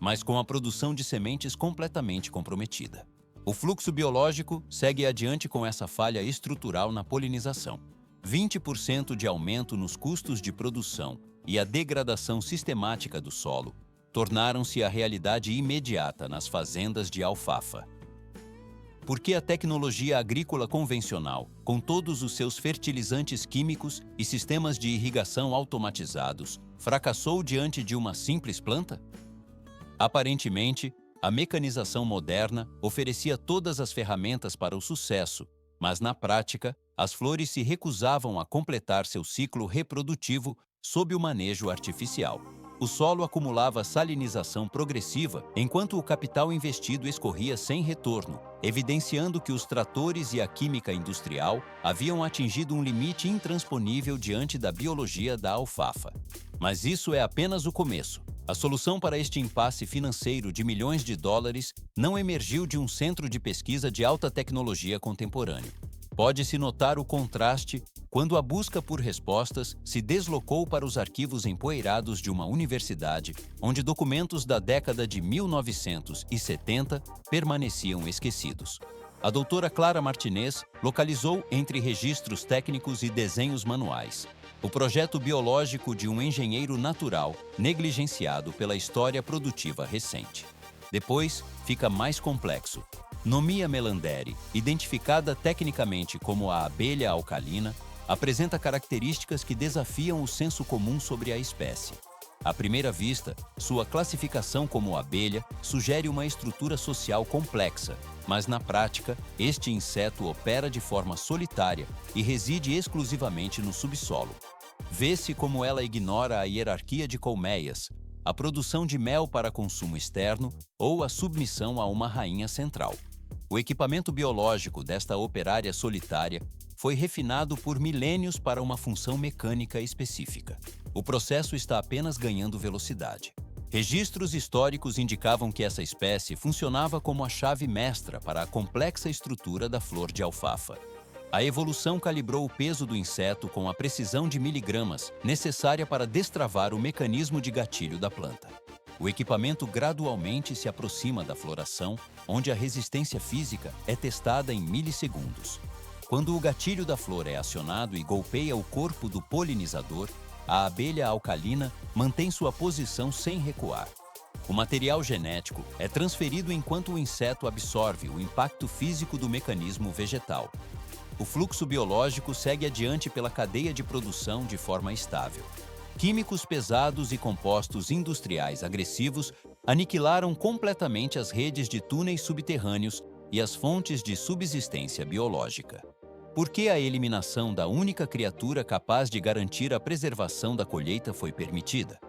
mas com a produção de sementes completamente comprometida. O fluxo biológico segue adiante com essa falha estrutural na polinização. 20% de aumento nos custos de produção e a degradação sistemática do solo tornaram-se a realidade imediata nas fazendas de alfafa. Porque a tecnologia agrícola convencional, com todos os seus fertilizantes químicos e sistemas de irrigação automatizados, fracassou diante de uma simples planta? Aparentemente, a mecanização moderna oferecia todas as ferramentas para o sucesso, mas na prática, as flores se recusavam a completar seu ciclo reprodutivo sob o manejo artificial. O solo acumulava salinização progressiva, enquanto o capital investido escorria sem retorno, evidenciando que os tratores e a química industrial haviam atingido um limite intransponível diante da biologia da alfafa. Mas isso é apenas o começo. A solução para este impasse financeiro de milhões de dólares não emergiu de um centro de pesquisa de alta tecnologia contemporâneo. Pode-se notar o contraste quando a busca por respostas se deslocou para os arquivos empoeirados de uma universidade, onde documentos da década de 1970 permaneciam esquecidos. A doutora Clara Martinez localizou entre registros técnicos e desenhos manuais o projeto biológico de um engenheiro natural negligenciado pela história produtiva recente. Depois, fica mais complexo. Nomia melanderi, identificada tecnicamente como a abelha alcalina, apresenta características que desafiam o senso comum sobre a espécie. À primeira vista, sua classificação como abelha sugere uma estrutura social complexa, mas na prática, este inseto opera de forma solitária e reside exclusivamente no subsolo. Vê-se como ela ignora a hierarquia de colmeias, a produção de mel para consumo externo ou a submissão a uma rainha central. O equipamento biológico desta operária solitária foi refinado por milênios para uma função mecânica específica. O processo está apenas ganhando velocidade. Registros históricos indicavam que essa espécie funcionava como a chave mestra para a complexa estrutura da flor de alfafa. A evolução calibrou o peso do inseto com a precisão de miligramas necessária para destravar o mecanismo de gatilho da planta. O equipamento gradualmente se aproxima da floração, onde a resistência física é testada em milissegundos. Quando o gatilho da flor é acionado e golpeia o corpo do polinizador, a abelha alcalina mantém sua posição sem recuar. O material genético é transferido enquanto o inseto absorve o impacto físico do mecanismo vegetal. O fluxo biológico segue adiante pela cadeia de produção de forma estável. Químicos pesados e compostos industriais agressivos aniquilaram completamente as redes de túneis subterrâneos e as fontes de subsistência biológica. Por que a eliminação da única criatura capaz de garantir a preservação da colheita foi permitida?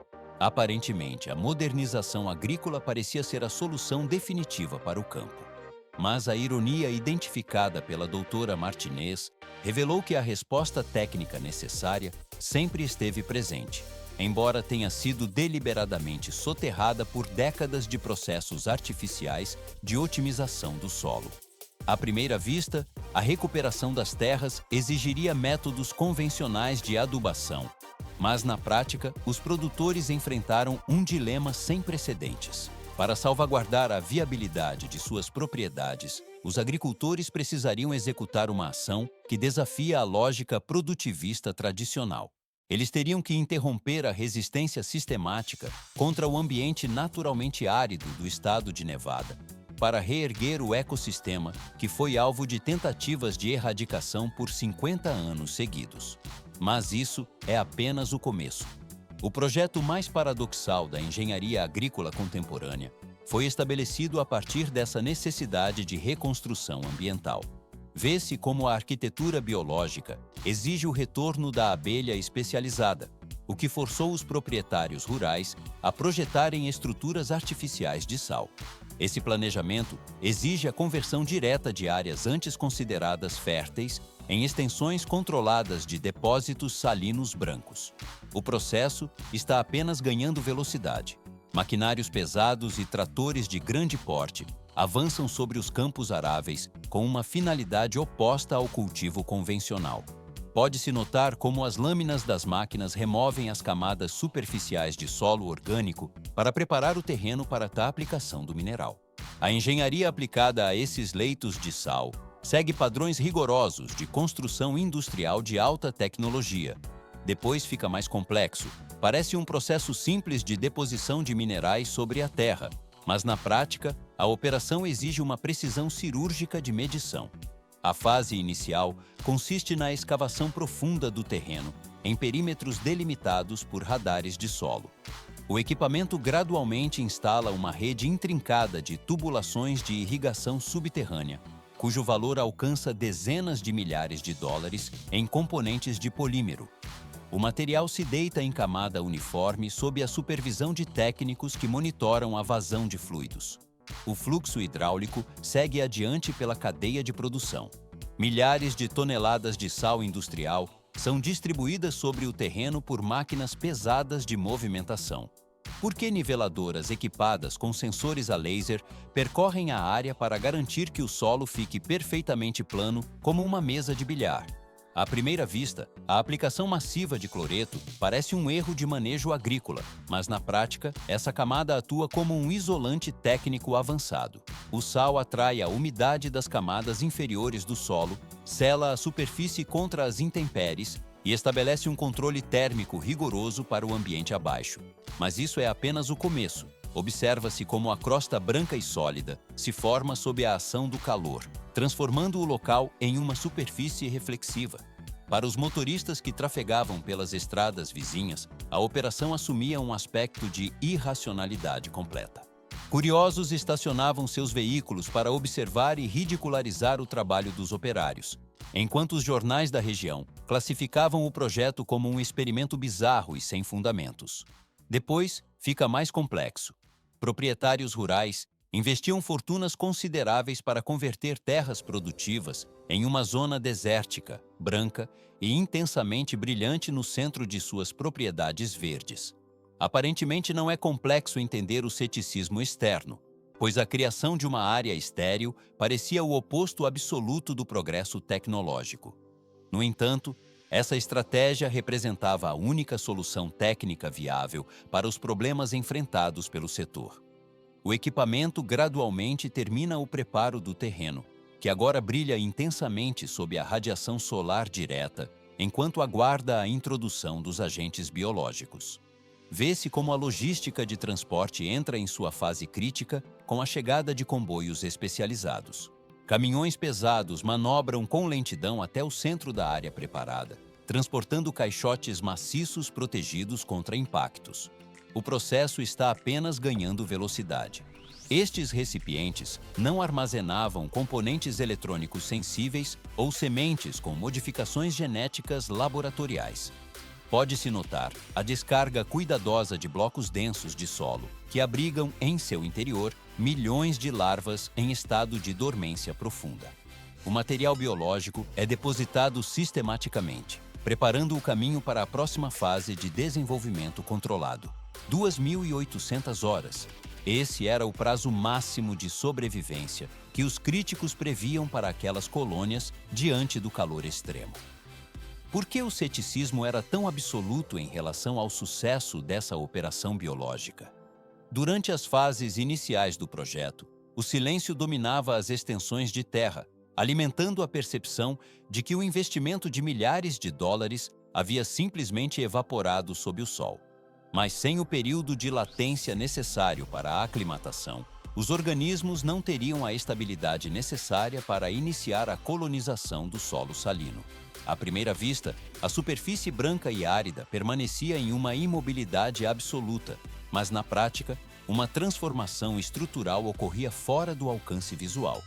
Aparentemente, a modernização agrícola parecia ser a solução definitiva para o campo. Mas a ironia identificada pela doutora Martinez revelou que a resposta técnica necessária sempre esteve presente, embora tenha sido deliberadamente soterrada por décadas de processos artificiais de otimização do solo. À primeira vista, a recuperação das terras exigiria métodos convencionais de adubação, Mas, na prática, os produtores enfrentaram um dilema sem precedentes. Para salvaguardar a viabilidade de suas propriedades, os agricultores precisariam executar uma ação que desafia a lógica produtivista tradicional. Eles teriam que interromper a resistência sistemática contra o ambiente naturalmente árido do estado de Nevada, para reerguer o ecossistema que foi alvo de tentativas de erradicação por 50 anos seguidos. Mas isso é apenas o começo. O projeto mais paradoxal da engenharia agrícola contemporânea foi estabelecido a partir dessa necessidade de reconstrução ambiental. Vê-se como a arquitetura biológica exige o retorno da abelha especializada, o que forçou os proprietários rurais a projetarem estruturas artificiais de sal. Esse planejamento exige a conversão direta de áreas antes consideradas férteis em extensões controladas de depósitos salinos brancos. O processo está apenas ganhando velocidade. Maquinários pesados e tratores de grande porte avançam sobre os campos aráveis com uma finalidade oposta ao cultivo convencional. Pode-se notar como as lâminas das máquinas removem as camadas superficiais de solo orgânico para preparar o terreno para a aplicação do mineral. A engenharia aplicada a esses leitos de sal segue padrões rigorosos de construção industrial de alta tecnologia. Depois fica mais complexo. Parece um processo simples de deposição de minerais sobre a terra, mas na prática, a operação exige uma precisão cirúrgica de medição. A fase inicial consiste na escavação profunda do terreno, em perímetros delimitados por radares de solo. O equipamento gradualmente instala uma rede intrincada de tubulações de irrigação subterrânea, cujo valor alcança dezenas de milhares de dólares em componentes de polímero. O material se deita em camada uniforme sob a supervisão de técnicos que monitoram a vazão de fluidos. O fluxo hidráulico segue adiante pela cadeia de produção. Milhares de toneladas de sal industrial são distribuídas sobre o terreno por máquinas pesadas de movimentação. Por que niveladoras equipadas com sensores a laser percorrem a área para garantir que o solo fique perfeitamente plano como uma mesa de bilhar? À primeira vista, a aplicação massiva de cloreto parece um erro de manejo agrícola, mas na prática, essa camada atua como um isolante técnico avançado. O sal atrai a umidade das camadas inferiores do solo, sela a superfície contra as intempéries e estabelece um controle térmico rigoroso para o ambiente abaixo. Mas isso é apenas o começo. Observa-se como a crosta branca e sólida se forma sob a ação do calor, transformando o local em uma superfície reflexiva. Para os motoristas que trafegavam pelas estradas vizinhas, a operação assumia um aspecto de irracionalidade completa. Curiosos estacionavam seus veículos para observar e ridicularizar o trabalho dos operários, enquanto os jornais da região classificavam o projeto como um experimento bizarro e sem fundamentos. Depois, fica mais complexo. Proprietários rurais investiam fortunas consideráveis para converter terras produtivas em uma zona desértica, branca e intensamente brilhante no centro de suas propriedades verdes. Aparentemente não é complexo entender o ceticismo externo, pois a criação de uma área estéril parecia o oposto absoluto do progresso tecnológico. No entanto, essa estratégia representava a única solução técnica viável para os problemas enfrentados pelo setor. O equipamento gradualmente termina o preparo do terreno, que agora brilha intensamente sob a radiação solar direta, enquanto aguarda a introdução dos agentes biológicos. Vê-se como a logística de transporte entra em sua fase crítica com a chegada de comboios especializados. Caminhões pesados manobram com lentidão até o centro da área preparada, transportando caixotes maciços protegidos contra impactos. O processo está apenas ganhando velocidade. Estes recipientes não armazenavam componentes eletrônicos sensíveis ou sementes com modificações genéticas laboratoriais. Pode-se notar a descarga cuidadosa de blocos densos de solo, que abrigam em seu interior milhões de larvas em estado de dormência profunda. O material biológico é depositado sistematicamente, preparando o caminho para a próxima fase de desenvolvimento controlado. 2.800 horas. Esse era o prazo máximo de sobrevivência que os críticos previam para aquelas colônias diante do calor extremo. Por que o ceticismo era tão absoluto em relação ao sucesso dessa operação biológica? Durante as fases iniciais do projeto, o silêncio dominava as extensões de terra, alimentando a percepção de que o investimento de milhares de dólares havia simplesmente evaporado sob o sol. Mas sem o período de latência necessário para a aclimatação, os organismos não teriam a estabilidade necessária para iniciar a colonização do solo salino. À primeira vista, a superfície branca e árida permanecia em uma imobilidade absoluta, mas na prática, uma transformação estrutural ocorria fora do alcance visual.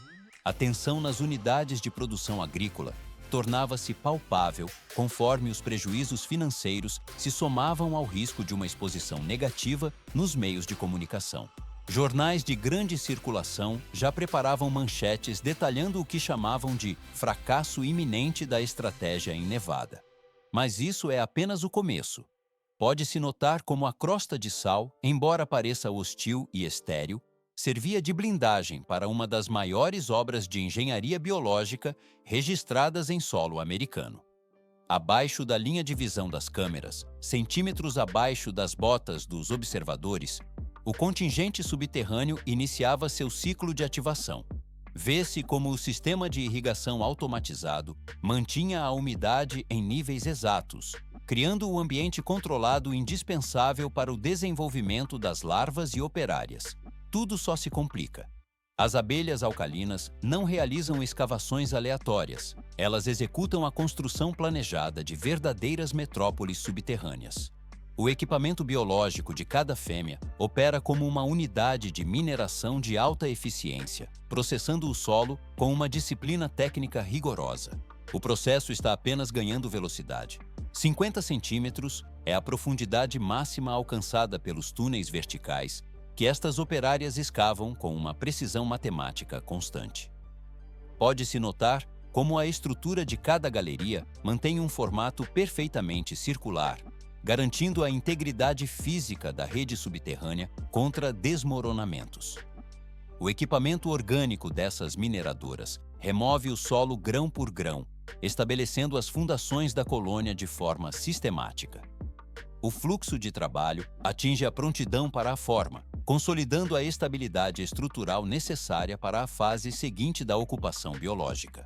A tensão nas unidades de produção agrícola tornava-se palpável conforme os prejuízos financeiros se somavam ao risco de uma exposição negativa nos meios de comunicação. Jornais de grande circulação já preparavam manchetes detalhando o que chamavam de fracasso iminente da estratégia em Nevada. Mas isso é apenas o começo. Pode-se notar como a crosta de sal, embora pareça hostil e estéril, servia de blindagem para uma das maiores obras de engenharia biológica registradas em solo americano. Abaixo da linha de visão das câmeras, centímetros abaixo das botas dos observadores, o contingente subterrâneo iniciava seu ciclo de ativação. Vê-se como o sistema de irrigação automatizado mantinha a umidade em níveis exatos, criando o ambiente controlado indispensável para o desenvolvimento das larvas e operárias. Tudo só se complica. As abelhas alcalinas não realizam escavações aleatórias. Elas executam a construção planejada de verdadeiras metrópoles subterrâneas. O equipamento biológico de cada fêmea opera como uma unidade de mineração de alta eficiência, processando o solo com uma disciplina técnica rigorosa. O processo está apenas ganhando velocidade. 50 centímetros é a profundidade máxima alcançada pelos túneis verticais que estas operárias escavam com uma precisão matemática constante. Pode-se notar como a estrutura de cada galeria mantém um formato perfeitamente circular, garantindo a integridade física da rede subterrânea contra desmoronamentos. O equipamento orgânico dessas mineradoras remove o solo grão por grão, estabelecendo as fundações da colônia de forma sistemática. O fluxo de trabalho atinge a prontidão para a forma, consolidando a estabilidade estrutural necessária para a fase seguinte da ocupação biológica.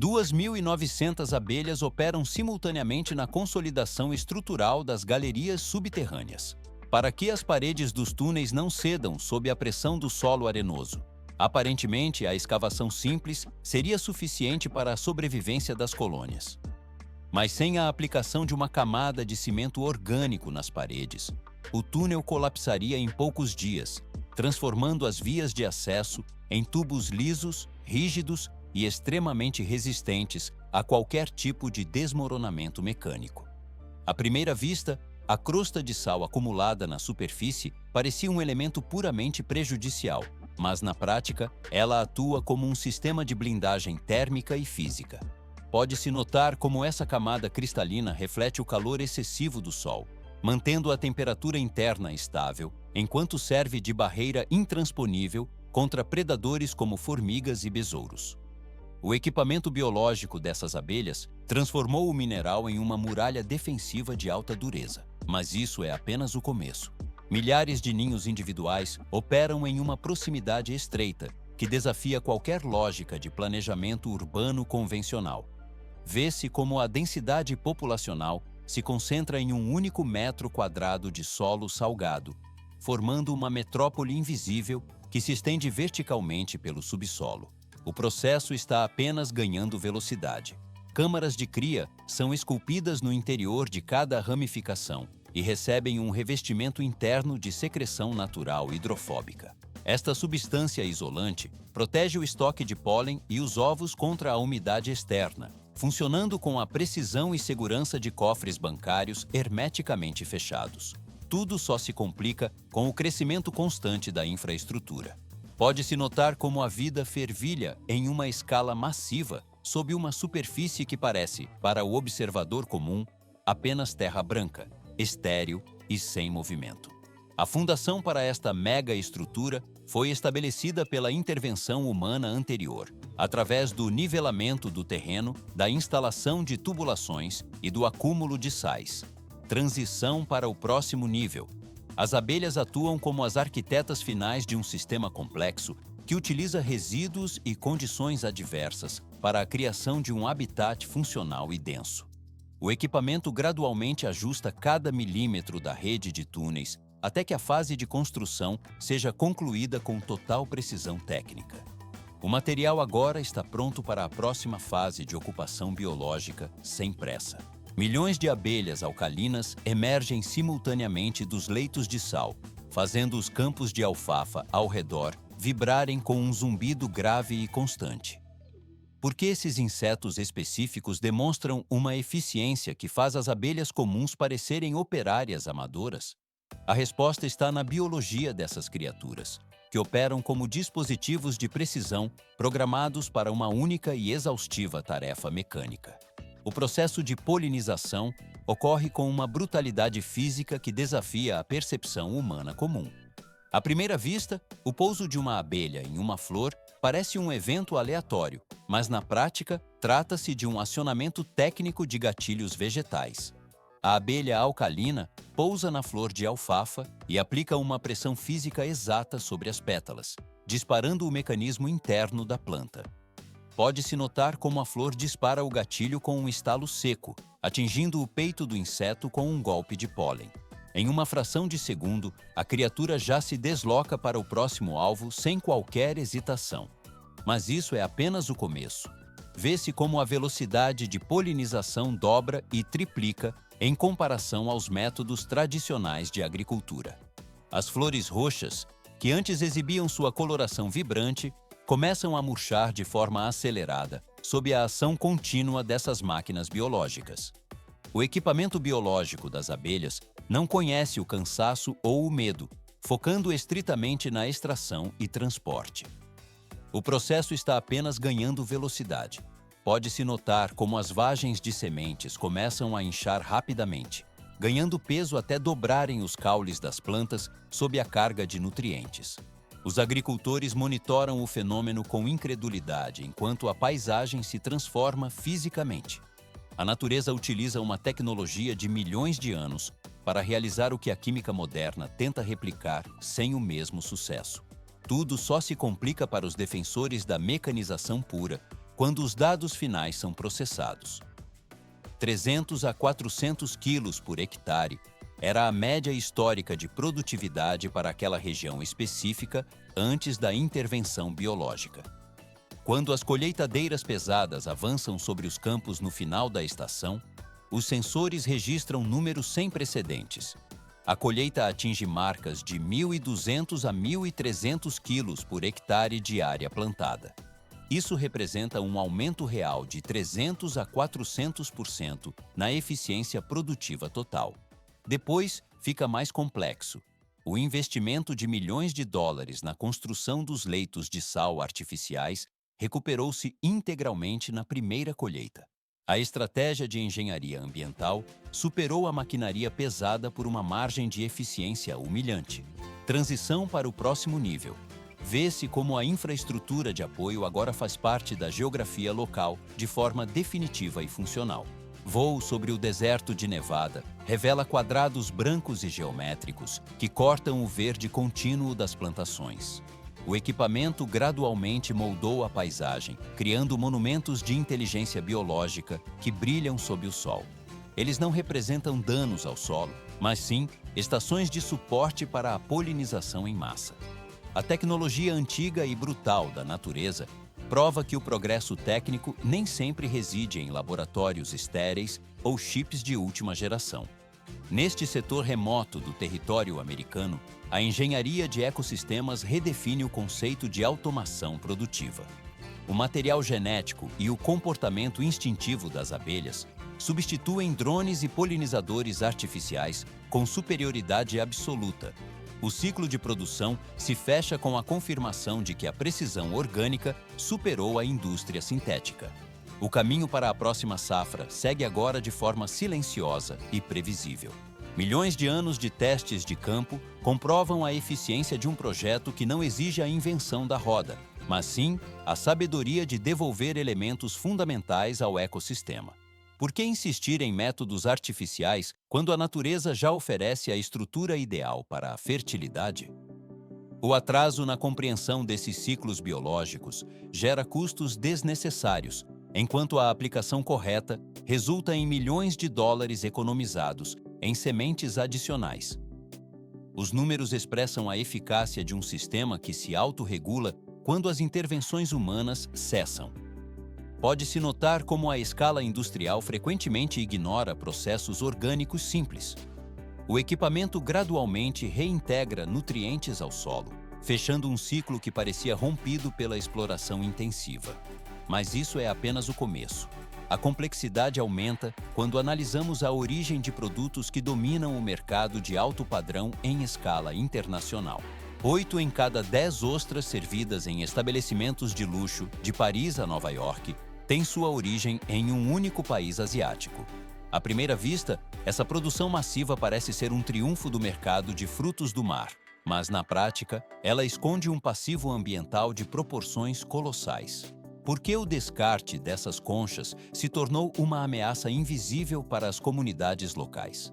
2.900 abelhas operam simultaneamente na consolidação estrutural das galerias subterrâneas, para que as paredes dos túneis não cedam sob a pressão do solo arenoso. Aparentemente, a escavação simples seria suficiente para a sobrevivência das colônias. Mas sem a aplicação de uma camada de cimento orgânico nas paredes, o túnel colapsaria em poucos dias, transformando as vias de acesso em tubos lisos, rígidos e extremamente resistentes a qualquer tipo de desmoronamento mecânico. À primeira vista, a crosta de sal acumulada na superfície parecia um elemento puramente prejudicial, mas na prática, ela atua como um sistema de blindagem térmica e física. Pode-se notar como essa camada cristalina reflete o calor excessivo do Sol, mantendo a temperatura interna estável, enquanto serve de barreira intransponível contra predadores como formigas e besouros. O equipamento biológico dessas abelhas transformou o mineral em uma muralha defensiva de alta dureza. Mas isso é apenas o começo. Milhares de ninhos individuais operam em uma proximidade estreita, que desafia qualquer lógica de planejamento urbano convencional. Vê-se como a densidade populacional se concentra em um único metro quadrado de solo salgado, formando uma metrópole invisível que se estende verticalmente pelo subsolo. O processo está apenas ganhando velocidade. Câmaras de cria são esculpidas no interior de cada ramificação e recebem um revestimento interno de secreção natural hidrofóbica. Esta substância isolante protege o estoque de pólen e os ovos contra a umidade externa, funcionando com a precisão e segurança de cofres bancários hermeticamente fechados. Tudo só se complica com o crescimento constante da infraestrutura. Pode-se notar como a vida fervilha em uma escala massiva sob uma superfície que parece, para o observador comum, apenas terra branca, estéril e sem movimento. A fundação para esta mega estrutura foi estabelecida pela intervenção humana anterior, através do nivelamento do terreno, da instalação de tubulações e do acúmulo de sais. Transição para o próximo nível. As abelhas atuam como as arquitetas finais de um sistema complexo que utiliza resíduos e condições adversas para a criação de um habitat funcional e denso. O equipamento gradualmente ajusta cada milímetro da rede de túneis até que a fase de construção seja concluída com total precisão técnica. O material agora está pronto para a próxima fase de ocupação biológica sem pressa. Milhões de abelhas alcalinas emergem simultaneamente dos leitos de sal, fazendo os campos de alfafa ao redor vibrarem com um zumbido grave e constante. Por que esses insetos específicos demonstram uma eficiência que faz as abelhas comuns parecerem operárias amadoras? A resposta está na biologia dessas criaturas, que operam como dispositivos de precisão programados para uma única e exaustiva tarefa mecânica. O processo de polinização ocorre com uma brutalidade física que desafia a percepção humana comum. À primeira vista, o pouso de uma abelha em uma flor parece um evento aleatório, mas na prática, trata-se de um acionamento técnico de gatilhos vegetais. A abelha alcalina pousa na flor de alfafa e aplica uma pressão física exata sobre as pétalas, disparando o mecanismo interno da planta. Pode-se notar como a flor dispara o gatilho com um estalo seco, atingindo o peito do inseto com um golpe de pólen. Em uma fração de segundo, a criatura já se desloca para o próximo alvo sem qualquer hesitação. Mas isso é apenas o começo. Vê-se como a velocidade de polinização dobra e triplica em comparação aos métodos tradicionais de agricultura. As flores roxas, que antes exibiam sua coloração vibrante, começam a murchar de forma acelerada, sob a ação contínua dessas máquinas biológicas. O equipamento biológico das abelhas não conhece o cansaço ou o medo, focando estritamente na extração e transporte. O processo está apenas ganhando velocidade. Pode-se notar como as vagens de sementes começam a inchar rapidamente, ganhando peso até dobrarem os caules das plantas sob a carga de nutrientes. Os agricultores monitoram o fenômeno com incredulidade enquanto a paisagem se transforma fisicamente. A natureza utiliza uma tecnologia de milhões de anos para realizar o que a química moderna tenta replicar sem o mesmo sucesso. Tudo só se complica para os defensores da mecanização pura quando os dados finais são processados. 300 a 400 quilos por hectare era a média histórica de produtividade para aquela região específica antes da intervenção biológica. Quando as colheitadeiras pesadas avançam sobre os campos no final da estação, os sensores registram números sem precedentes. A colheita atinge marcas de 1.200 a 1.300 quilos por hectare de área plantada. Isso representa um aumento real de 300 a 400% na eficiência produtiva total. Depois, fica mais complexo. O investimento de milhões de dólares na construção dos leitos de sal artificiais recuperou-se integralmente na primeira colheita. A estratégia de engenharia ambiental superou a maquinaria pesada por uma margem de eficiência humilhante. Transição para o próximo nível. Vê-se como a infraestrutura de apoio agora faz parte da geografia local de forma definitiva e funcional. Voo sobre o deserto de Nevada revela quadrados brancos e geométricos que cortam o verde contínuo das plantações. O equipamento gradualmente moldou a paisagem, criando monumentos de inteligência biológica que brilham sob o sol. Eles não representam danos ao solo, mas sim estações de suporte para a polinização em massa. A tecnologia antiga e brutal da natureza prova que o progresso técnico nem sempre reside em laboratórios estéreis ou chips de última geração. Neste setor remoto do território americano, a engenharia de ecossistemas redefine o conceito de automação produtiva. O material genético e o comportamento instintivo das abelhas substituem drones e polinizadores artificiais com superioridade absoluta. O ciclo de produção se fecha com a confirmação de que a precisão orgânica superou a indústria sintética. O caminho para a próxima safra segue agora de forma silenciosa e previsível. Milhões de anos de testes de campo comprovam a eficiência de um projeto que não exige a invenção da roda, mas sim a sabedoria de devolver elementos fundamentais ao ecossistema. Por que insistir em métodos artificiais quando a natureza já oferece a estrutura ideal para a fertilidade? O atraso na compreensão desses ciclos biológicos gera custos desnecessários, enquanto a aplicação correta resulta em milhões de dólares economizados em sementes adicionais. Os números expressam a eficácia de um sistema que se autorregula quando as intervenções humanas cessam. Pode-se notar como a escala industrial frequentemente ignora processos orgânicos simples. O equipamento gradualmente reintegra nutrientes ao solo, fechando um ciclo que parecia rompido pela exploração intensiva. Mas isso é apenas o começo. A complexidade aumenta quando analisamos a origem de produtos que dominam o mercado de alto padrão em escala internacional. 8 em cada 10 ostras servidas em estabelecimentos de luxo, de Paris a Nova York, têm sua origem em um único país asiático. À primeira vista, essa produção massiva parece ser um triunfo do mercado de frutos do mar, mas na prática, ela esconde um passivo ambiental de proporções colossais. Por que o descarte dessas conchas se tornou uma ameaça invisível para as comunidades locais?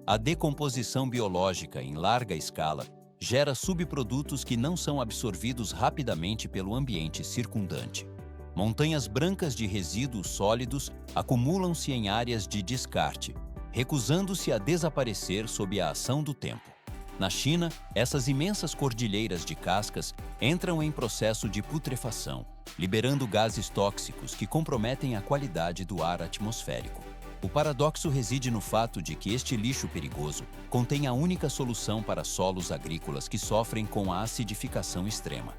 A decomposição biológica em larga escala gera subprodutos que não são absorvidos rapidamente pelo ambiente circundante. Montanhas brancas de resíduos sólidos acumulam-se em áreas de descarte, recusando-se a desaparecer sob a ação do tempo. Na China, essas imensas cordilheiras de cascas entram em processo de putrefação, liberando gases tóxicos que comprometem a qualidade do ar atmosférico. O paradoxo reside no fato de que este lixo perigoso contém a única solução para solos agrícolas que sofrem com a acidificação extrema.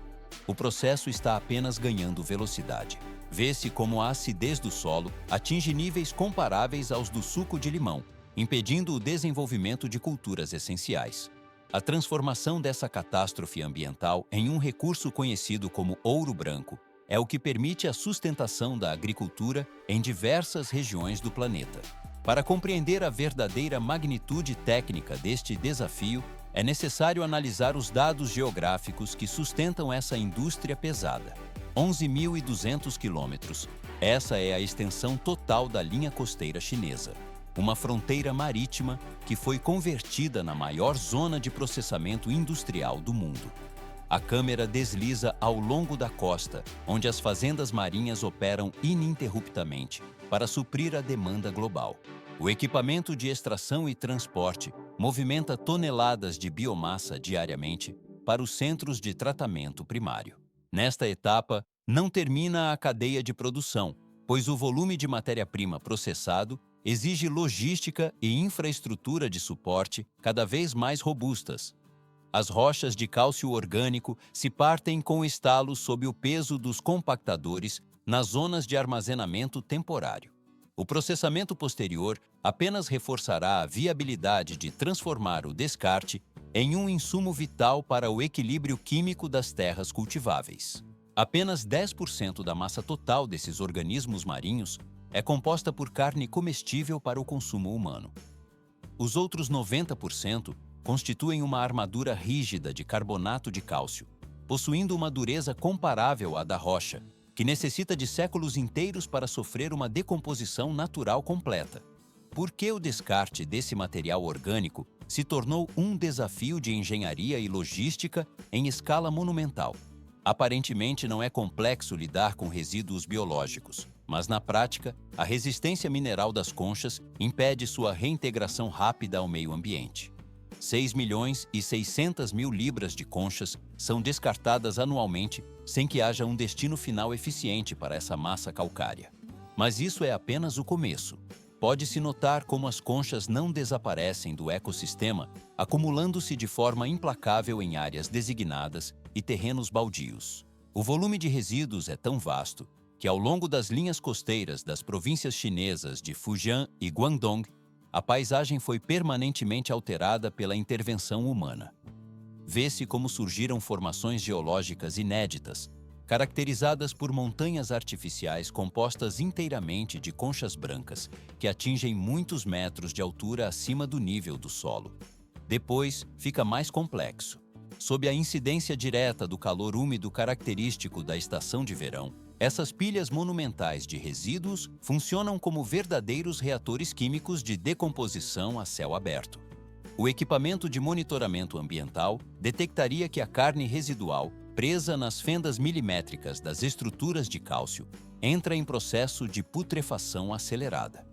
O processo está apenas ganhando velocidade. Vê-se como a acidez do solo atinge níveis comparáveis aos do suco de limão, impedindo o desenvolvimento de culturas essenciais. A transformação dessa catástrofe ambiental em um recurso conhecido como ouro branco é o que permite a sustentação da agricultura em diversas regiões do planeta. Para compreender a verdadeira magnitude técnica deste desafio, é necessário analisar os dados geográficos que sustentam essa indústria pesada. 11.200 quilômetros. Essa é a extensão total da linha costeira chinesa, uma fronteira marítima que foi convertida na maior zona de processamento industrial do mundo. A câmera desliza ao longo da costa, onde as fazendas marinhas operam ininterruptamente para suprir a demanda global. O equipamento de extração e transporte movimenta toneladas de biomassa diariamente para os centros de tratamento primário. Nesta etapa, não termina a cadeia de produção, pois o volume de matéria-prima processado exige logística e infraestrutura de suporte cada vez mais robustas. As rochas de cálcio orgânico se partem com estalo sob o peso dos compactadores nas zonas de armazenamento temporário. O processamento posterior apenas reforçará a viabilidade de transformar o descarte em um insumo vital para o equilíbrio químico das terras cultiváveis. Apenas 10% da massa total desses organismos marinhos é composta por carne comestível para o consumo humano. Os outros 90% constituem uma armadura rígida de carbonato de cálcio, possuindo uma dureza comparável à da rocha, que necessita de séculos inteiros para sofrer uma decomposição natural completa. Por que o descarte desse material orgânico se tornou um desafio de engenharia e logística em escala monumental? Aparentemente não é complexo lidar com resíduos biológicos, mas na prática, a resistência mineral das conchas impede sua reintegração rápida ao meio ambiente. 6.600.000 libras de conchas são descartadas anualmente sem que haja um destino final eficiente para essa massa calcária. Mas isso é apenas o começo. Pode-se notar como as conchas não desaparecem do ecossistema, acumulando-se de forma implacável em áreas designadas e terrenos baldios. O volume de resíduos é tão vasto que, ao longo das linhas costeiras das províncias chinesas de Fujian e Guangdong, a paisagem foi permanentemente alterada pela intervenção humana. Vê-se como surgiram formações geológicas inéditas, caracterizadas por montanhas artificiais compostas inteiramente de conchas brancas, que atingem muitos metros de altura acima do nível do solo. Depois, fica mais complexo. Sob a incidência direta do calor úmido característico da estação de verão, essas pilhas monumentais de resíduos funcionam como verdadeiros reatores químicos de decomposição a céu aberto. O equipamento de monitoramento ambiental detectaria que a carne residual, presa nas fendas milimétricas das estruturas de cálcio, entra em processo de putrefação acelerada.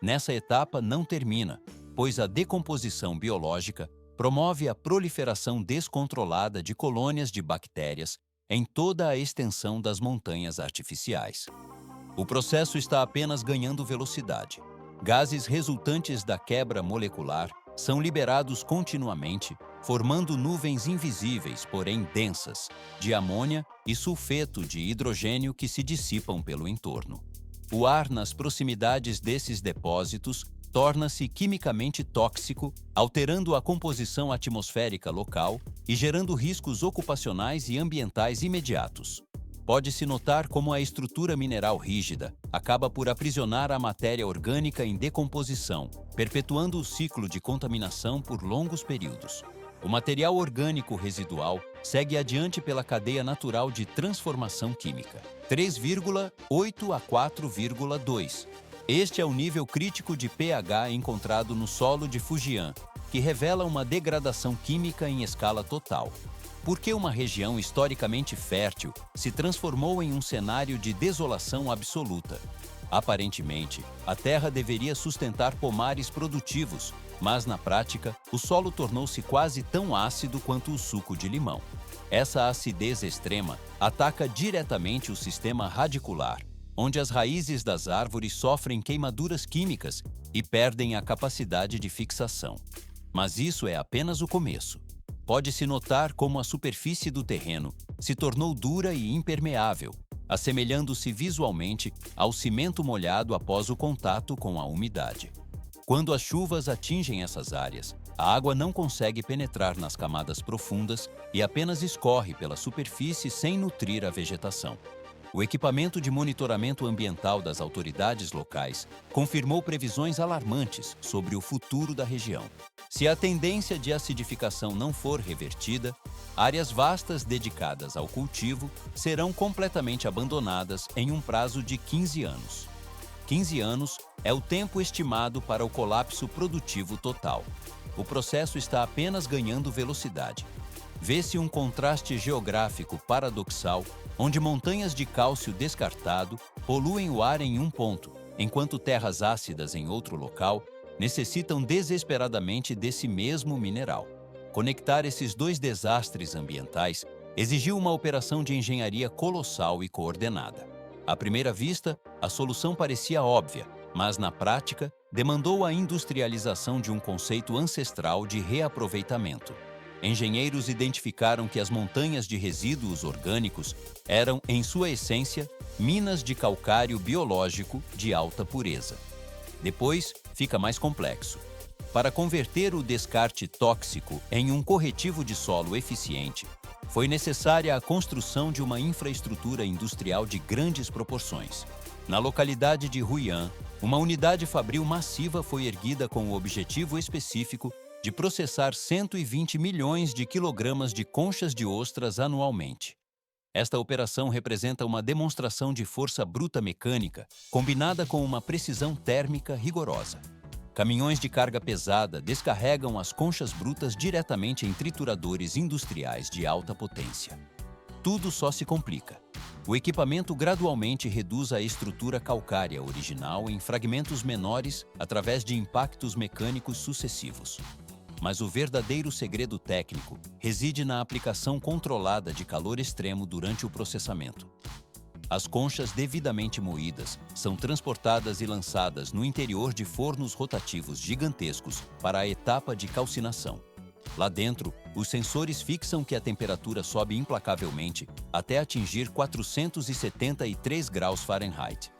Nessa etapa não termina, pois a decomposição biológica promove a proliferação descontrolada de colônias de bactérias em toda a extensão das montanhas artificiais. O processo está apenas ganhando velocidade. Gases resultantes da quebra molecular são liberados continuamente, formando nuvens invisíveis, porém densas, de amônia e sulfeto de hidrogênio que se dissipam pelo entorno. O ar nas proximidades desses depósitos torna-se quimicamente tóxico, alterando a composição atmosférica local e gerando riscos ocupacionais e ambientais imediatos. Pode-se notar como a estrutura mineral rígida acaba por aprisionar a matéria orgânica em decomposição, perpetuando o ciclo de contaminação por longos períodos. O material orgânico residual segue adiante pela cadeia natural de transformação química, 3,8 a 4,2. Este é o nível crítico de pH encontrado no solo de Fujian, que revela uma degradação química em escala total. Por que uma região historicamente fértil se transformou em um cenário de desolação absoluta? Aparentemente, a terra deveria sustentar pomares produtivos, mas na prática, o solo tornou-se quase tão ácido quanto o suco de limão. Essa acidez extrema ataca diretamente o sistema radicular, onde as raízes das árvores sofrem queimaduras químicas e perdem a capacidade de fixação. Mas isso é apenas o começo. Pode-se notar como a superfície do terreno se tornou dura e impermeável, assemelhando-se visualmente ao cimento molhado após o contato com a umidade. Quando as chuvas atingem essas áreas, a água não consegue penetrar nas camadas profundas e apenas escorre pela superfície sem nutrir a vegetação. O equipamento de monitoramento ambiental das autoridades locais confirmou previsões alarmantes sobre o futuro da região. Se a tendência de acidificação não for revertida, áreas vastas dedicadas ao cultivo serão completamente abandonadas em um prazo de 15 anos. 15 anos é o tempo estimado para o colapso produtivo total. O processo está apenas ganhando velocidade. Vê-se um contraste geográfico paradoxal, onde montanhas de cálcio descartado poluem o ar em um ponto, enquanto terras ácidas em outro local necessitam desesperadamente desse mesmo mineral. Conectar esses dois desastres ambientais exigiu uma operação de engenharia colossal e coordenada. À primeira vista, a solução parecia óbvia, mas na prática demandou a industrialização de um conceito ancestral de reaproveitamento. Engenheiros identificaram que as montanhas de resíduos orgânicos eram, em sua essência, minas de calcário biológico de alta pureza. Depois, fica mais complexo. Para converter o descarte tóxico em um corretivo de solo eficiente, foi necessária a construção de uma infraestrutura industrial de grandes proporções. Na localidade de Huian, uma unidade fabril massiva foi erguida com o objetivo específico de processar 120 milhões de quilogramas de conchas de ostras anualmente. Esta operação representa uma demonstração de força bruta mecânica, combinada com uma precisão térmica rigorosa. Caminhões de carga pesada descarregam as conchas brutas diretamente em trituradores industriais de alta potência. Tudo só se complica. O equipamento gradualmente reduz a estrutura calcária original em fragmentos menores através de impactos mecânicos sucessivos. Mas o verdadeiro segredo técnico reside na aplicação controlada de calor extremo durante o processamento. As conchas devidamente moídas são transportadas e lançadas no interior de fornos rotativos gigantescos para a etapa de calcinação. Lá dentro, os sensores fixam que a temperatura sobe implacavelmente até atingir 473 graus Fahrenheit.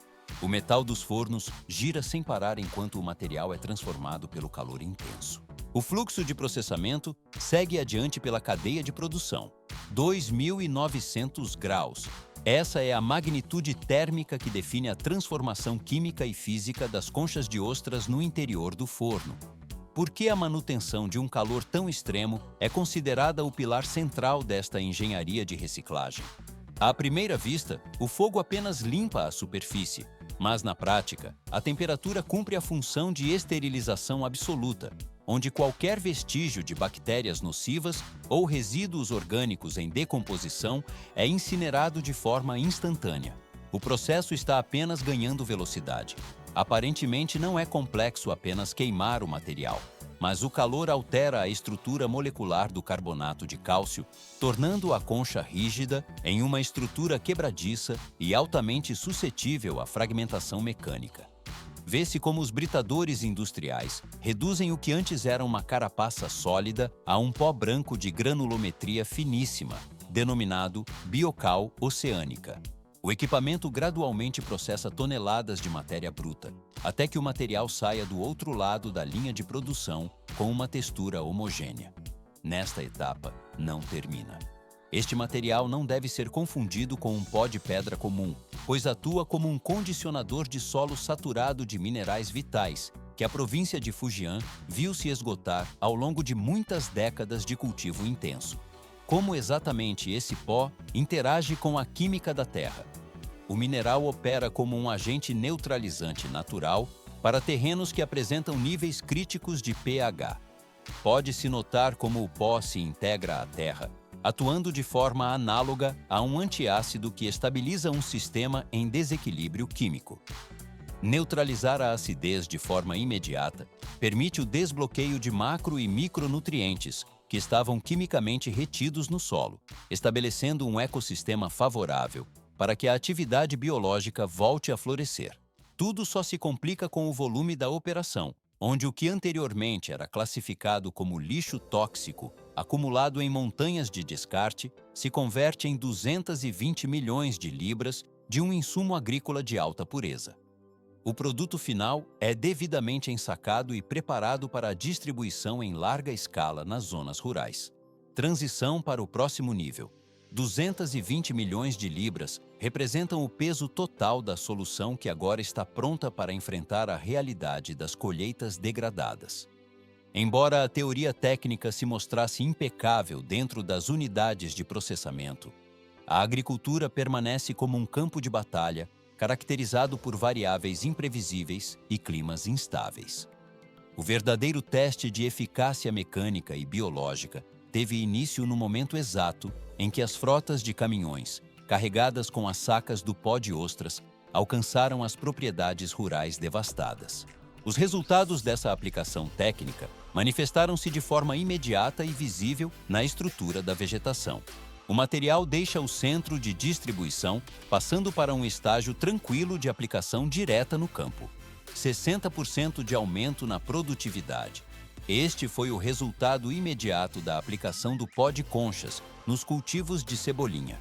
O metal dos fornos gira sem parar enquanto o material é transformado pelo calor intenso. O fluxo de processamento segue adiante pela cadeia de produção. 2.900 graus. Essa é a magnitude térmica que define a transformação química e física das conchas de ostras no interior do forno. Por que a manutenção de um calor tão extremo é considerada o pilar central desta engenharia de reciclagem? À primeira vista, o fogo apenas limpa a superfície, mas na prática, a temperatura cumpre a função de esterilização absoluta, onde qualquer vestígio de bactérias nocivas ou resíduos orgânicos em decomposição é incinerado de forma instantânea. O processo está apenas ganhando velocidade. Aparentemente não é complexo apenas queimar o material, mas o calor altera a estrutura molecular do carbonato de cálcio, tornando a concha rígida em uma estrutura quebradiça e altamente suscetível à fragmentação mecânica. Vê-se como os britadores industriais reduzem o que antes era uma carapaça sólida a um pó branco de granulometria finíssima, denominado biocal oceânica. O equipamento gradualmente processa toneladas de matéria bruta, até que o material saia do outro lado da linha de produção com uma textura homogênea. Nesta etapa, não termina. Este material não deve ser confundido com um pó de pedra comum, pois atua como um condicionador de solo saturado de minerais vitais, que a província de Fujian viu se esgotar ao longo de muitas décadas de cultivo intenso. Como exatamente esse pó interage com a química da Terra? O mineral opera como um agente neutralizante natural para terrenos que apresentam níveis críticos de pH. Pode-se notar como o pó se integra à Terra, atuando de forma análoga a um antiácido que estabiliza um sistema em desequilíbrio químico. Neutralizar a acidez de forma imediata permite o desbloqueio de macro e micronutrientes que estavam quimicamente retidos no solo, estabelecendo um ecossistema favorável para que a atividade biológica volte a florescer. Tudo só se complica com o volume da operação, onde o que anteriormente era classificado como lixo tóxico, acumulado em montanhas de descarte, se converte em 220 milhões de libras de um insumo agrícola de alta pureza. O produto final é devidamente ensacado e preparado para a distribuição em larga escala nas zonas rurais. Transição para o próximo nível. 220 milhões de libras representam o peso total da solução que agora está pronta para enfrentar a realidade das colheitas degradadas. Embora a teoria técnica se mostrasse impecável dentro das unidades de processamento, a agricultura permanece como um campo de batalha caracterizado por variáveis imprevisíveis e climas instáveis. O verdadeiro teste de eficácia mecânica e biológica teve início no momento exato em que as frotas de caminhões, carregadas com as sacas do pó de ostras, alcançaram as propriedades rurais devastadas. Os resultados dessa aplicação técnica manifestaram-se de forma imediata e visível na estrutura da vegetação. O material deixa o centro de distribuição, passando para um estágio tranquilo de aplicação direta no campo. 60% de aumento na produtividade. Este foi o resultado imediato da aplicação do pó de conchas nos cultivos de cebolinha.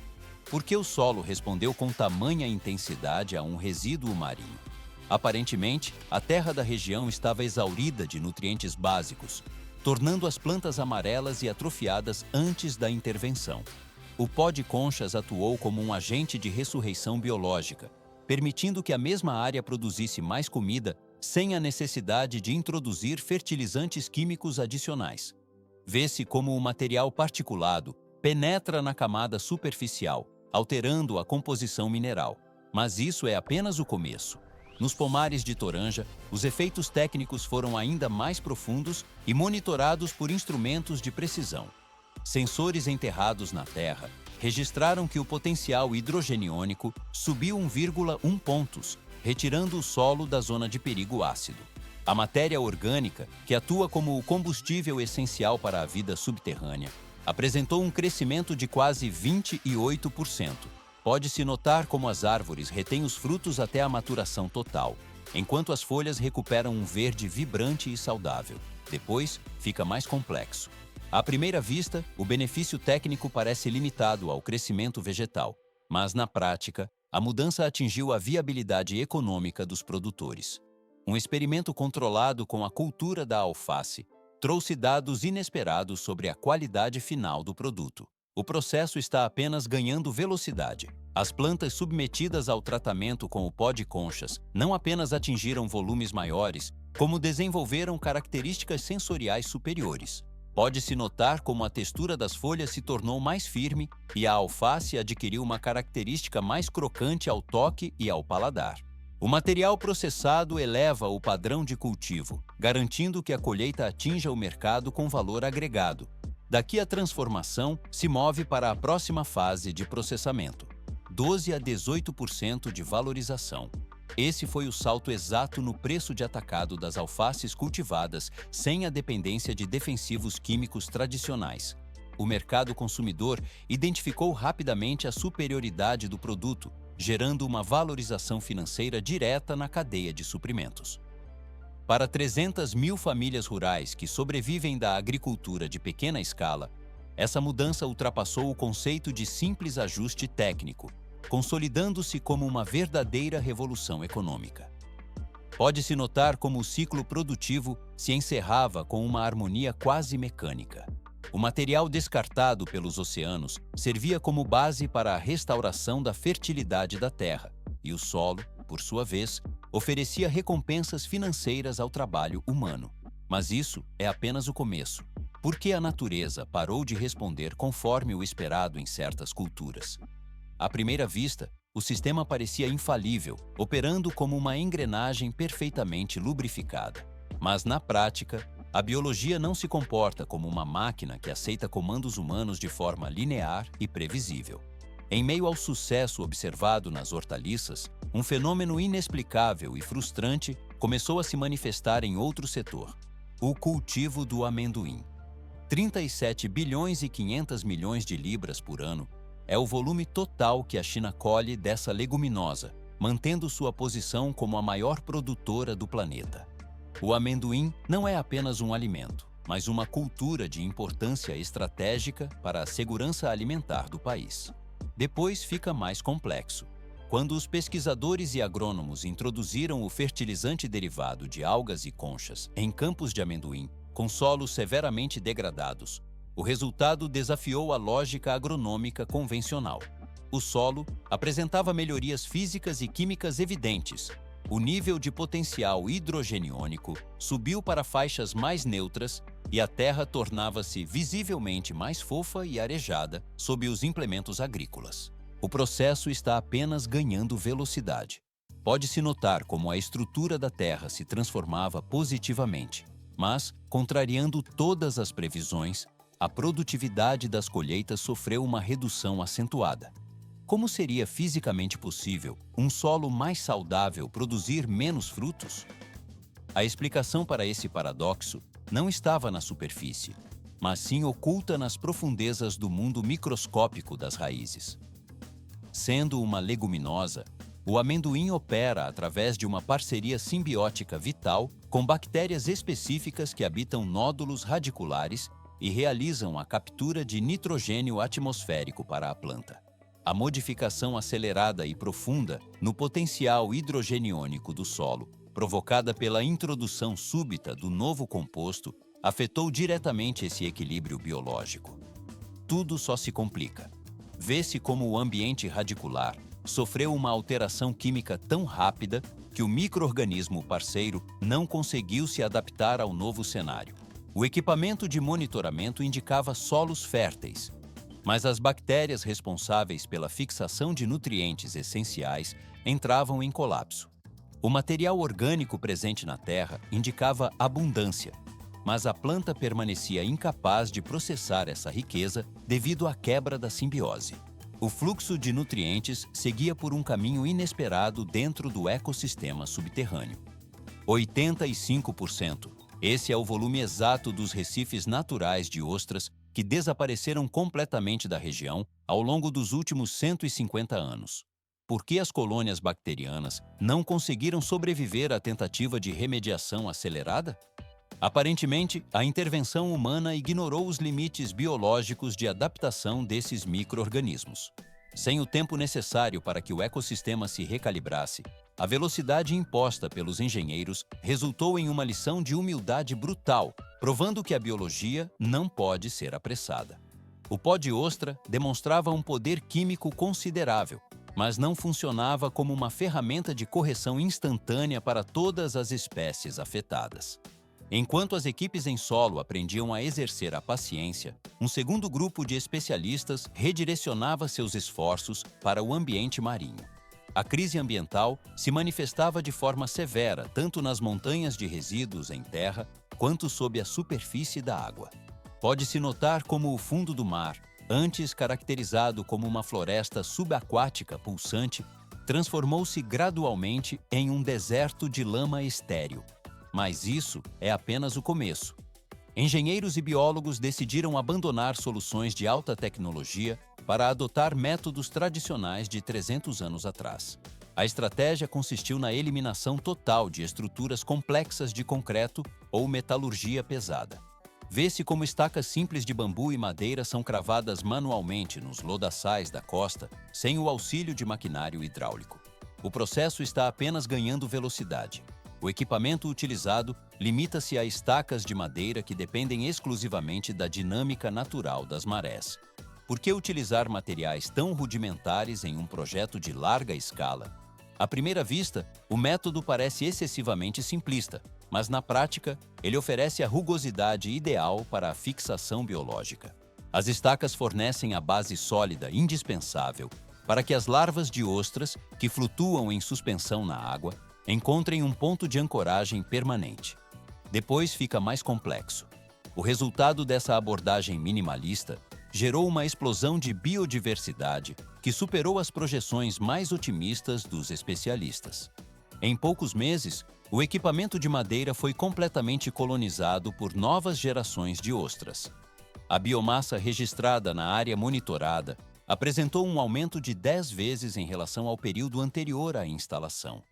Por que o solo respondeu com tamanha intensidade a um resíduo marinho? Aparentemente, a terra da região estava exaurida de nutrientes básicos, tornando as plantas amarelas e atrofiadas antes da intervenção. O pó de conchas atuou como um agente de ressurreição biológica, permitindo que a mesma área produzisse mais comida sem a necessidade de introduzir fertilizantes químicos adicionais. Vê-se como o material particulado penetra na camada superficial, alterando a composição mineral. Mas isso é apenas o começo. Nos pomares de Toranja, os efeitos técnicos foram ainda mais profundos e monitorados por instrumentos de precisão. Sensores enterrados na terra registraram que o potencial hidrogeniônico subiu 1,1 pontos, retirando o solo da zona de perigo ácido. A matéria orgânica, que atua como o combustível essencial para a vida subterrânea, apresentou um crescimento de quase 28%. Pode-se notar como as árvores retêm os frutos até a maturação total, enquanto as folhas recuperam um verde vibrante e saudável. Depois, fica mais complexo. À primeira vista, o benefício técnico parece limitado ao crescimento vegetal, mas na prática, a mudança atingiu a viabilidade econômica dos produtores. Um experimento controlado com a cultura da alface trouxe dados inesperados sobre a qualidade final do produto. O processo está apenas ganhando velocidade. As plantas submetidas ao tratamento com o pó de conchas não apenas atingiram volumes maiores, como desenvolveram características sensoriais superiores. Pode-se notar como a textura das folhas se tornou mais firme e a alface adquiriu uma característica mais crocante ao toque e ao paladar. O material processado eleva o padrão de cultivo, garantindo que a colheita atinja o mercado com valor agregado. Daqui a transformação se move para a próxima fase de processamento, 12 a 18% de valorização. Esse foi o salto exato no preço de atacado das alfaces cultivadas sem a dependência de defensivos químicos tradicionais. O mercado consumidor identificou rapidamente a superioridade do produto, gerando uma valorização financeira direta na cadeia de suprimentos. Para 300 mil famílias rurais que sobrevivem da agricultura de pequena escala, essa mudança ultrapassou o conceito de simples ajuste técnico, consolidando-se como uma verdadeira revolução econômica. Pode-se notar como o ciclo produtivo se encerrava com uma harmonia quase mecânica. O material descartado pelos oceanos servia como base para a restauração da fertilidade da terra, e o solo, por sua vez, oferecia recompensas financeiras ao trabalho humano. Mas isso é apenas o começo, porque a natureza parou de responder conforme o esperado em certas culturas. À primeira vista, o sistema parecia infalível, operando como uma engrenagem perfeitamente lubrificada. Mas, na prática, a biologia não se comporta como uma máquina que aceita comandos humanos de forma linear e previsível. Em meio ao sucesso observado nas hortaliças, um fenômeno inexplicável e frustrante começou a se manifestar em outro setor: o cultivo do amendoim. 37 bilhões e 500 milhões de libras por ano é o volume total que a China colhe dessa leguminosa, mantendo sua posição como a maior produtora do planeta. O amendoim não é apenas um alimento, mas uma cultura de importância estratégica para a segurança alimentar do país. Depois fica mais complexo. Quando os pesquisadores e agrônomos introduziram o fertilizante derivado de algas e conchas em campos de amendoim, com solos severamente degradados, o resultado desafiou a lógica agronômica convencional. O solo apresentava melhorias físicas e químicas evidentes. O nível de potencial hidrogeniônico subiu para faixas mais neutras e a terra tornava-se visivelmente mais fofa e arejada sob os implementos agrícolas. O processo está apenas ganhando velocidade. Pode-se notar como a estrutura da terra se transformava positivamente, mas, contrariando todas as previsões, a produtividade das colheitas sofreu uma redução acentuada. Como seria fisicamente possível um solo mais saudável produzir menos frutos? A explicação para esse paradoxo não estava na superfície, mas sim oculta nas profundezas do mundo microscópico das raízes. Sendo uma leguminosa, o amendoim opera através de uma parceria simbiótica vital com bactérias específicas que habitam nódulos radiculares e realizam a captura de nitrogênio atmosférico para a planta. A modificação acelerada e profunda no potencial hidrogeniônico do solo, provocada pela introdução súbita do novo composto, afetou diretamente esse equilíbrio biológico. Tudo só se complica. Vê-se como o ambiente radicular sofreu uma alteração química tão rápida que o micro-organismo parceiro não conseguiu se adaptar ao novo cenário. O equipamento de monitoramento indicava solos férteis, mas as bactérias responsáveis pela fixação de nutrientes essenciais entravam em colapso. O material orgânico presente na terra indicava abundância, mas a planta permanecia incapaz de processar essa riqueza devido à quebra da simbiose. O fluxo de nutrientes seguia por um caminho inesperado dentro do ecossistema subterrâneo. 85%. Esse é o volume exato dos recifes naturais de ostras que desapareceram completamente da região ao longo dos últimos 150 anos. Por que as colônias bacterianas não conseguiram sobreviver à tentativa de remediação acelerada? Aparentemente, a intervenção humana ignorou os limites biológicos de adaptação desses micro-organismos. Sem o tempo necessário para que o ecossistema se recalibrasse, a velocidade imposta pelos engenheiros resultou em uma lição de humildade brutal, provando que a biologia não pode ser apressada. O pó de ostra demonstrava um poder químico considerável, mas não funcionava como uma ferramenta de correção instantânea para todas as espécies afetadas. Enquanto as equipes em solo aprendiam a exercer a paciência, um segundo grupo de especialistas redirecionava seus esforços para o ambiente marinho. A crise ambiental se manifestava de forma severa tanto nas montanhas de resíduos em terra quanto sob a superfície da água. Pode-se notar como o fundo do mar, antes caracterizado como uma floresta subaquática pulsante, transformou-se gradualmente em um deserto de lama estéril. Mas isso é apenas o começo. Engenheiros e biólogos decidiram abandonar soluções de alta tecnologia para adotar métodos tradicionais de 300 anos atrás. A estratégia consistiu na eliminação total de estruturas complexas de concreto ou metalurgia pesada. Vê-se como estacas simples de bambu e madeira são cravadas manualmente nos lodaçais da costa, sem o auxílio de maquinário hidráulico. O processo está apenas ganhando velocidade. O equipamento utilizado limita-se a estacas de madeira que dependem exclusivamente da dinâmica natural das marés. Por que utilizar materiais tão rudimentares em um projeto de larga escala? À primeira vista, o método parece excessivamente simplista, mas na prática, ele oferece a rugosidade ideal para a fixação biológica. As estacas fornecem a base sólida indispensável para que as larvas de ostras, que flutuam em suspensão na água, encontrem um ponto de ancoragem permanente. Depois fica mais complexo. O resultado dessa abordagem minimalista gerou uma explosão de biodiversidade que superou as projeções mais otimistas dos especialistas. Em poucos meses, o equipamento de madeira foi completamente colonizado por novas gerações de ostras. A biomassa registrada na área monitorada apresentou um aumento de 10 vezes em relação ao período anterior à instalação.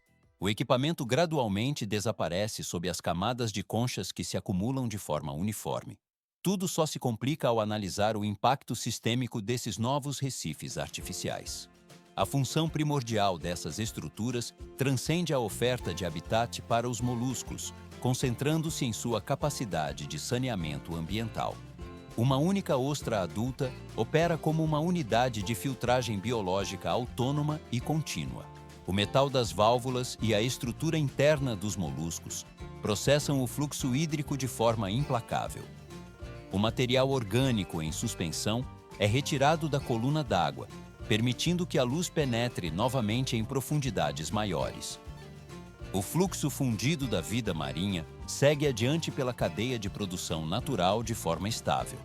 O equipamento gradualmente desaparece sob as camadas de conchas que se acumulam de forma uniforme. Tudo só se complica ao analisar o impacto sistêmico desses novos recifes artificiais. A função primordial dessas estruturas transcende a oferta de habitat para os moluscos, concentrando-se em sua capacidade de saneamento ambiental. Uma única ostra adulta opera como uma unidade de filtragem biológica autônoma e contínua. O metal das válvulas e a estrutura interna dos moluscos processam o fluxo hídrico de forma implacável. O material orgânico em suspensão é retirado da coluna d'água, permitindo que a luz penetre novamente em profundidades maiores. O fluxo fundido da vida marinha segue adiante pela cadeia de produção natural de forma estável.